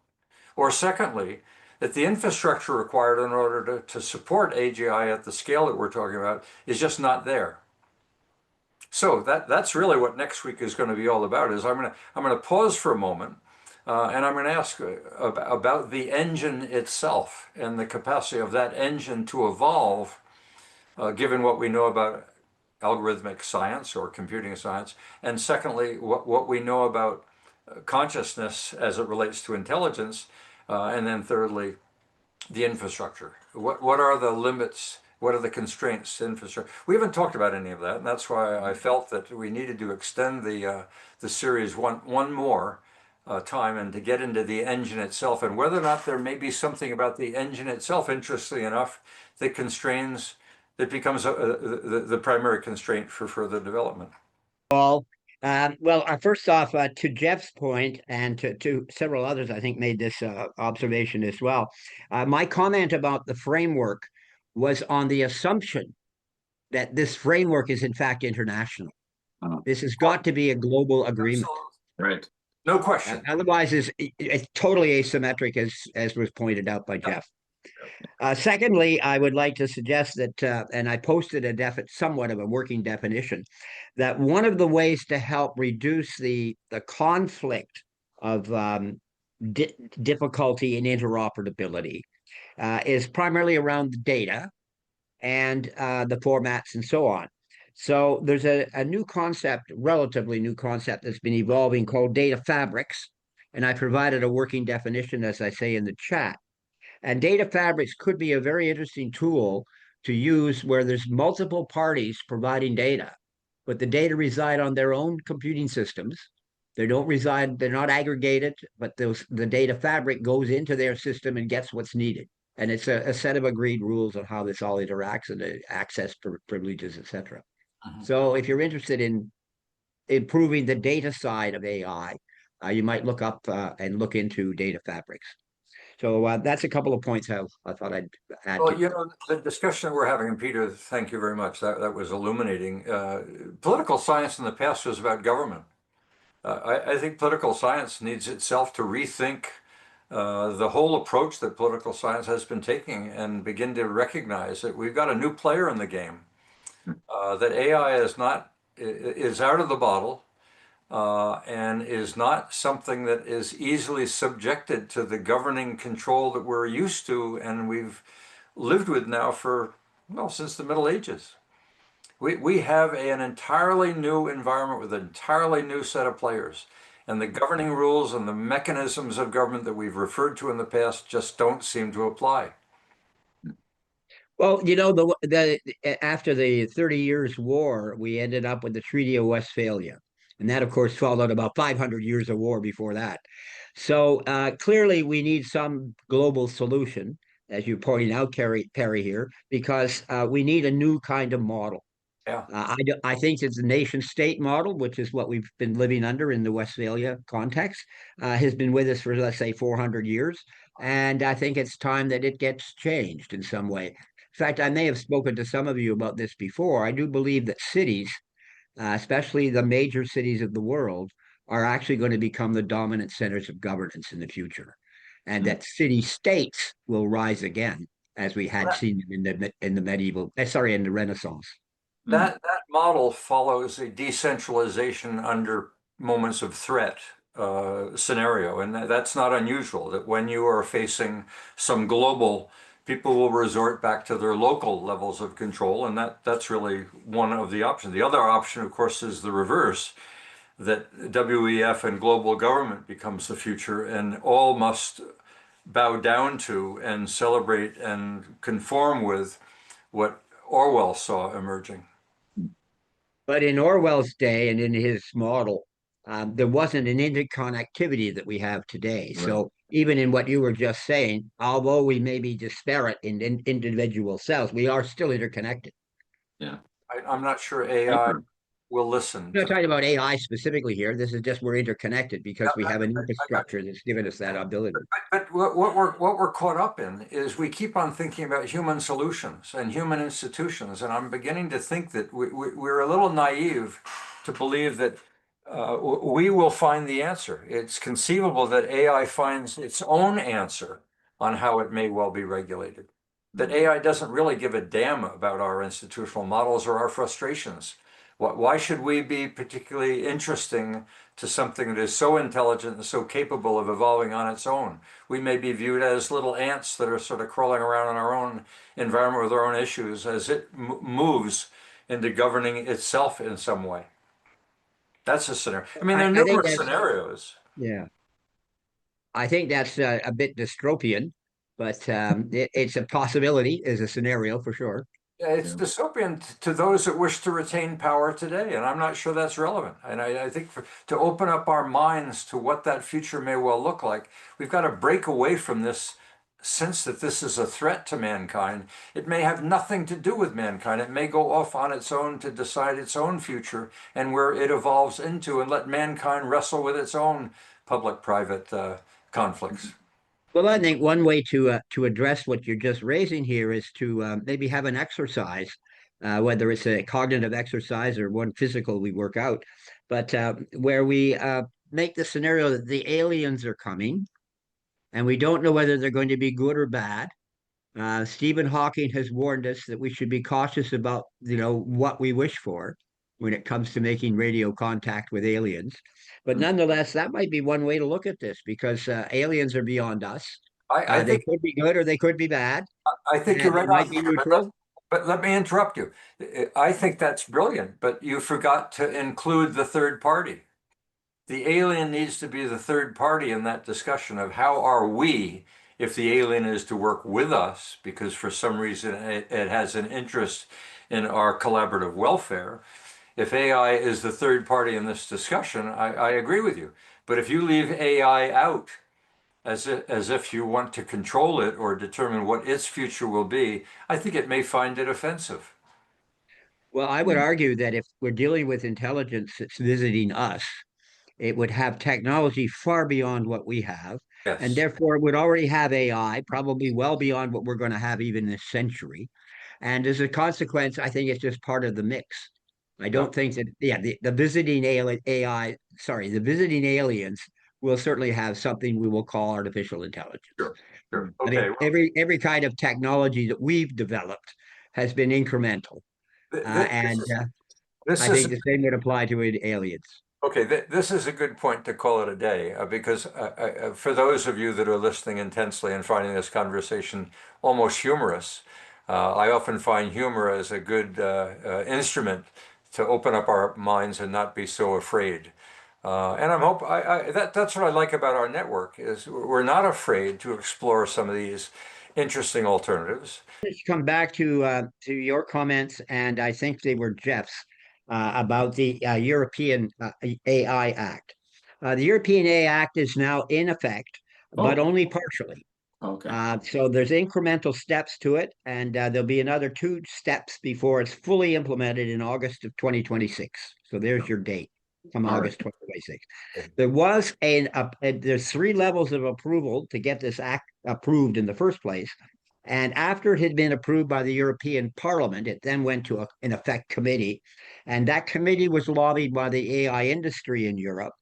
Or secondly, that the infrastructure required in order to support AGI at the scale that we're talking about is just not there. So that's really what next week is going to be all about. Is I'm going to pause for a moment, and I'm going to ask about the engine itself and the capacity of that engine to evolve, given what we know about algorithmic science or computing science, and secondly, what we know about consciousness as it relates to intelligence, and then thirdly, the infrastructure. What are the limits? What are the constraints to infrastructure? We haven't talked about any of that, and that's why I felt that we needed to extend the series one more time and to get into the engine itself and whether or not there may be something about the engine itself, interestingly enough, that constrains, that becomes the primary constraint for further development. Well, first off, to Jeff's point, and to several others, I think made this observation as well. My comment about the framework was on the assumption that this framework is in fact international. This has got to be a global agreement. Absolutely. Right. No question. Otherwise, it's totally asymmetric, as was pointed out by Jeff. Secondly, I would like to suggest that, and I posted somewhat of a working definition, that one of the ways to help reduce the conflict of difficulty in interoperability is primarily around the data and the formats and so on. So there's a new concept, relatively new concept that's been evolving called data fabrics. And I provided a working definition, as I say in the chat. And data fabrics could be a very interesting tool to use where there's multiple parties providing data, but the data reside on their own computing systems. They're not aggregated, but the data fabric goes into their system and gets what's needed. And it's a set of agreed rules on how this all interacts and the access privileges, etc. So if you're interested in improving the data side of AI, you might look up and look into data fabrics. So that's a couple of points I thought I'd add Well, to. the discussion we're having, and Peter, thank you very much. That was illuminating. Political science in the past was about government. I think political science needs itself to rethink the whole approach that political science has been taking and begin to recognize that we've got a new player in the game. That AI is out of the bottle. And is not something that is easily subjected to the governing control that we're used to and we've lived with now since the Middle Ages. We have an entirely new environment with an entirely new set of players. And the governing rules and the mechanisms of government that we've referred to in the past just don't seem to apply. Well, after the 30 Years' War, we ended up with the Treaty of Westphalia. And that, of course, followed about 500 years of war before that. So clearly, we need some global solution, as you're pointing out, Perry, here, because we need a new kind of model. Yeah. I think it's the nation state model, which is what we've been living under in the Westphalia context, has been with us for, let's say, 400 years. And I think it's time that it gets changed in some way. In fact, I may have spoken to some of you about this before. I do believe that cities, especially the major cities of the world, are actually going to become the dominant centers of governance in the future. And that city states will rise again, as we had seen in the Renaissance. That model follows a decentralization under moments of threat scenario, and that's not unusual. That when you are facing some global, people will resort back to their local levels of control, and that's really one of the options. The other option, of course, is the reverse, that WEF and global government becomes the future, and all must bow down to and celebrate and conform with what Orwell saw emerging. But in Orwell's day and in his model, there wasn't an interconnectivity that we have today. Right. So even in what you were just saying, although we may be disparate in individual cells, we are still interconnected. Yeah. I'm not sure AI will listen I'm to not talking about AI specifically here. This is just we're interconnected because we have an infrastructure that's given us that ability. But what we're caught up in is we keep on thinking about human solutions and human institutions, and I'm beginning to think that we're a little naive to believe that we will find the answer. It's conceivable that AI finds its own answer on how it may well be regulated. That AI doesn't really give a damn about our institutional models or our frustrations. Why should we be particularly interesting to something that is so intelligent and so capable of evolving on its own? We may be viewed as little ants that are sort of crawling around in our own environment with our own issues as it moves into governing itself in some way. That's a scenario. I mean, there are I think numerous that's scenarios. yeah. I think that's a bit dystopian, but it's a possibility, is a scenario for sure. It's dystopian to those that wish to retain power today, and I'm not sure that's relevant. And I think to open up our minds to what that future may well look like, we've got to break away from this sense that this is a threat to mankind. It may have nothing to do with mankind. It may go off on its own to decide its own future and where it evolves into, and let mankind wrestle with its own public-private conflicts. Well, I think one way to address what you're just raising here is to maybe have an exercise, whether it's a cognitive exercise or one physical we work out, but where we make the scenario that the aliens are coming, and we don't know whether they're going to be good or bad. Stephen Hawking has warned us that we should be cautious about, what we wish for when it comes to making radio contact with aliens. But nonetheless, that might be one way to look at this because aliens are beyond us. I They think could be good or they could be bad, I think you're and they right on might be there, neutral. but let me interrupt you. I think that's brilliant, but you forgot to include the third party. The alien needs to be the third party in that discussion of how are we, if the alien is to work with us, because for some reason it has an interest in our collaborative welfare. If AI is the third party in this discussion, I agree with you. But if you leave AI out, as if you want to control it or determine what its future will be, I think it may find it offensive. Well, I would argue that if we're dealing with intelligence that's visiting us, it would have technology far beyond what we have, and Yes. therefore it would already have AI, probably well beyond what we're going to have even this century. And as a consequence, I think it's just part of the mix. I Yeah. don't think that, yeah, the visiting AI, sorry, the visiting aliens will certainly have something we will call artificial intelligence. Sure. Sure. I mean, Okay. every kind of technology that we've developed has been incremental, This and is this I think is the same would apply to aliens. okay. This is a good point to call it a day because for those of you that are listening intensely and finding this conversation almost humorous, I often find humor as a good instrument to open up our minds and not be so afraid. And I'm hope that's what I like about our network is we're not afraid to explore some of these interesting alternatives. Let's come back to your comments, and I think they were Jeff's about the European AI Act. The European AI Act is now in effect, but Oh, only partially. okay. So there's incremental steps to it, and there'll be another 2 steps before it's fully implemented in August of 2026. So there's your date, from All right. August 2026. There's 3 levels of approval to get this act approved in the first place. And after it had been approved by the European Parliament, it then went to in effect, committee. And that committee was lobbied by the AI industry in Europe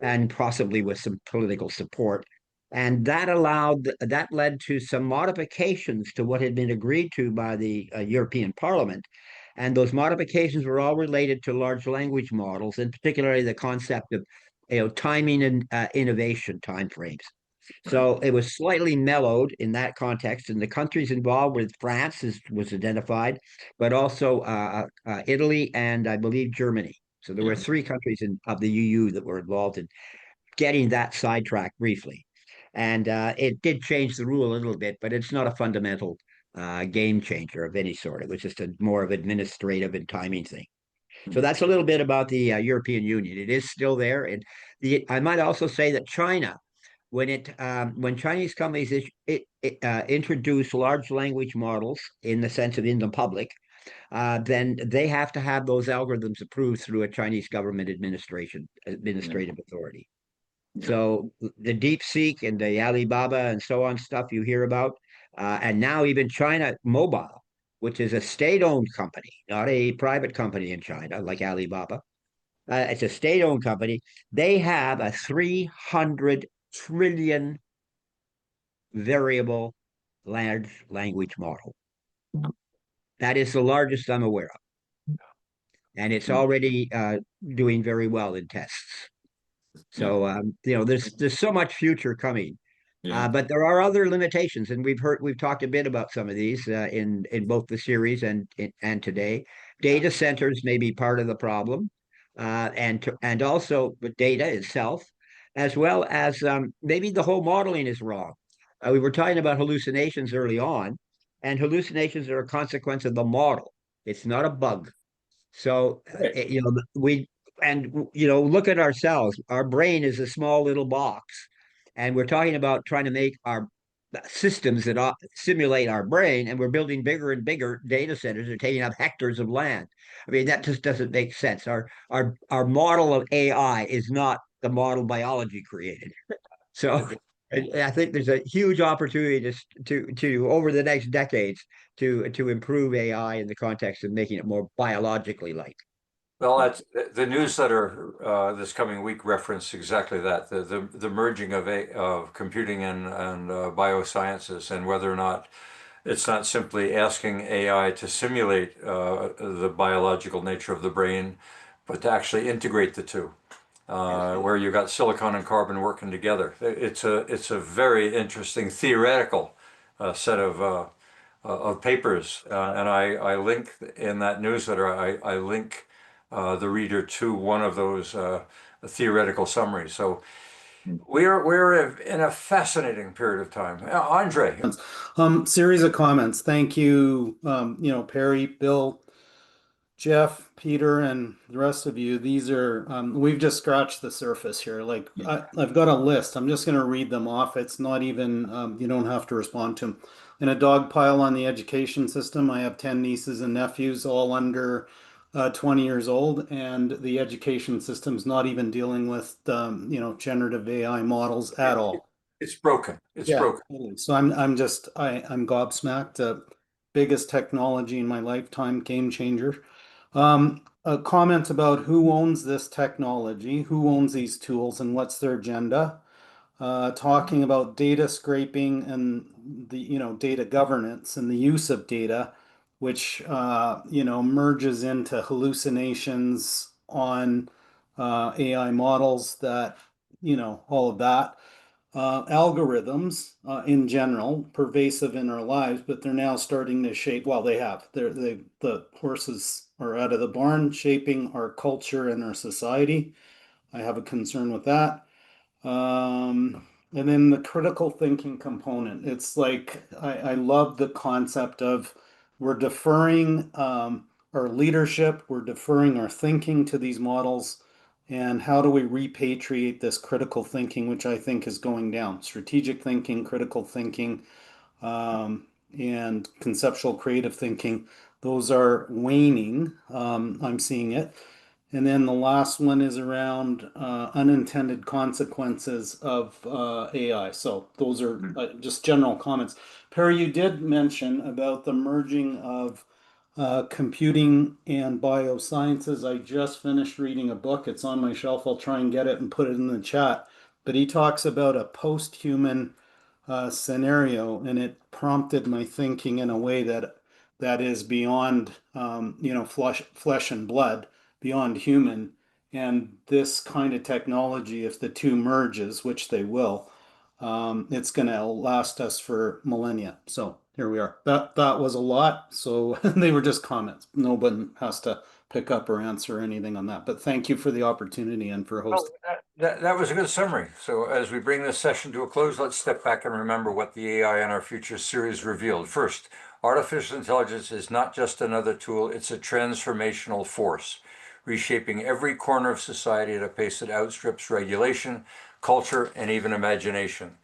and possibly with some political support. And that led to some modifications to what had been agreed to by the European Parliament. And those modifications were all related to large language models, and particularly the concept of timing and innovation timeframes. Right. So it was slightly mellowed in that context, and the countries involved with France was identified, but also Italy and I believe Germany. So there were Yeah. 3 countries of the EU that were involved in getting that sidetracked briefly. And it did change the rule a little bit, but it's not a fundamental game changer of any sort. It was just a more of administrative and timing thing. So that's a little bit about the European Union. It is still there, and I might also say that China, when Chinese companies introduce large language models in the sense of in the public, then they have to have those algorithms approved through a Chinese government administrative authority. Yeah. So the DeepSeek and the Alibaba and so on stuff you hear about, and now even China Mobile, which is a state-owned company, not a private company in China like Alibaba. It's a state-owned company. They have a 300 trillion variable large language model. That is the largest I'm aware of, and it's already doing very well in tests. So there's so much future coming. Yeah. But there are other limitations, and we've talked a bit about some of these in both the series and today. Data centers may be part of the problem, and also the data itself, as well as maybe the whole modeling is wrong. We were talking about hallucinations early on, and hallucinations are a consequence of the model. It's not a bug. So Right. look at ourselves. Our brain is a small little box, and we're talking about trying to make our systems that simulate our brain, and we're building bigger and bigger data centers. They're taking up hectares of land. I mean, that just doesn't make sense. Our model of AI is not the model biology created. So I think there's a huge opportunity to over the next decades to improve AI in the context of making it more biologically like. Well, that's the newsletter this coming week referenced exactly that, the merging of computing and biosciences, and whether or not it's not simply asking AI to simulate the biological nature of the brain, but to actually integrate the two, where you got silicon and carbon working together. It's a very interesting theoretical set of papers, and I link in that newsletter. I link the reader to one of those theoretical summaries. So we're in a fascinating period of time. Andre. Series of comments. Thank you, Perry, Bill, Jeff, Peter, and the rest of you. These are, we've just scratched the surface here. Like, I've got a list. I'm just going to read them off. It's not even, you don't have to respond to them. In a dog pile on the education system, I have 10 nieces and nephews, all under 20 years old, and the education system's not even dealing with, generative AI models at all. It's broken. It's Yeah, broken. totally. So I'm gobsmacked. Biggest technology in my lifetime, game changer. A comment about who owns this technology, who owns these tools, and what's their agenda. Talking about data scraping and the data governance and the use of data, which merges into hallucinations on AI models that all of that algorithms in general, pervasive in our lives, but they're now starting to shape, well, they have. The horses are out of the barn, shaping our culture and our society. I have a concern with that. And then the critical thinking component. It's like I love the concept of we're deferring our leadership, we're deferring our thinking to these models, and how do we repatriate this critical thinking, which I think is going down. Strategic thinking, critical thinking, and conceptual creative thinking. Those are waning. I'm seeing it. And then the last one is around unintended consequences of AI. So those are just general comments. Perry, you did mention about the merging of computing and biosciences. I just finished reading a book. It's on my shelf. I'll try and get it and put it in the chat. But he talks about a post-human scenario, and it prompted my thinking in a way that is beyond, flesh and blood, beyond human. And this kind of technology, if the two merges, which they will, it's going to last us for millennia. So here we are. That was a lot. So they were just comments. No one has to pick up or answer anything on that. But thank you for the opportunity and for Oh, hosting. that was a good summary. So as we bring this session to a close, let's step back and remember what the AI in Our Future series revealed. First, artificial intelligence is not just another tool, it's a transformational force, reshaping every corner of society at a pace that outstrips regulation, culture, and even imagination.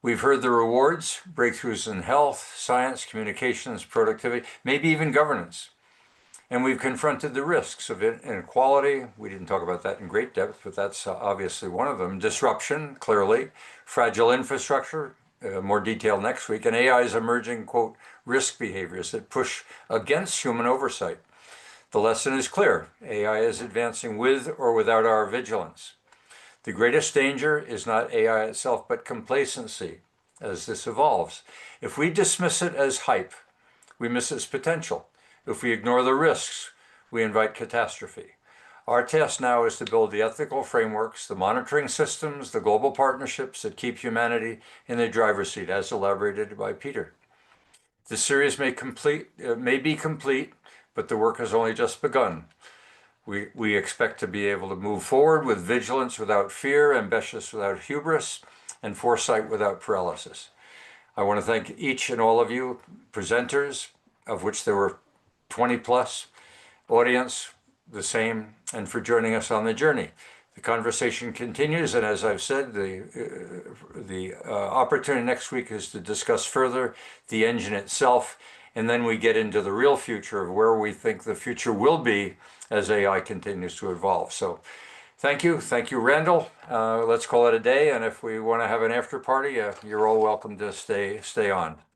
We've heard the rewards, breakthroughs in health, science, communications, productivity, maybe even governance. And we've confronted the risks of inequality. We didn't talk about that in great depth, but that's obviously one of them. Disruption, clearly. Fragile infrastructure, more detail next week. And AI's emerging, quote, risk behaviors that push against human oversight. The lesson is clear. AI is advancing with or without our vigilance. The greatest danger is not AI itself, but complacency as this evolves. If we dismiss it as hype, we miss its potential. If we ignore the risks, we invite catastrophe. Our task now is to build the ethical frameworks, the monitoring systems, the global partnerships that keep humanity in the driver's seat, as elaborated by Peter. The series may be complete, but the work has only just begun. We expect to be able to move forward with vigilance without fear, ambitious without hubris, and foresight without paralysis. I want to thank each and all of you presenters, of which there were 20 plus, audience, the same, and for joining us on the journey. The conversation continues, and as I've said, the opportunity next week is to discuss further the engine itself, and then we get into the real future of where we think the future will be as AI continues to evolve. So thank you, Randall. Let's call it a day, and if we want to have an after party, you're all welcome to stay on.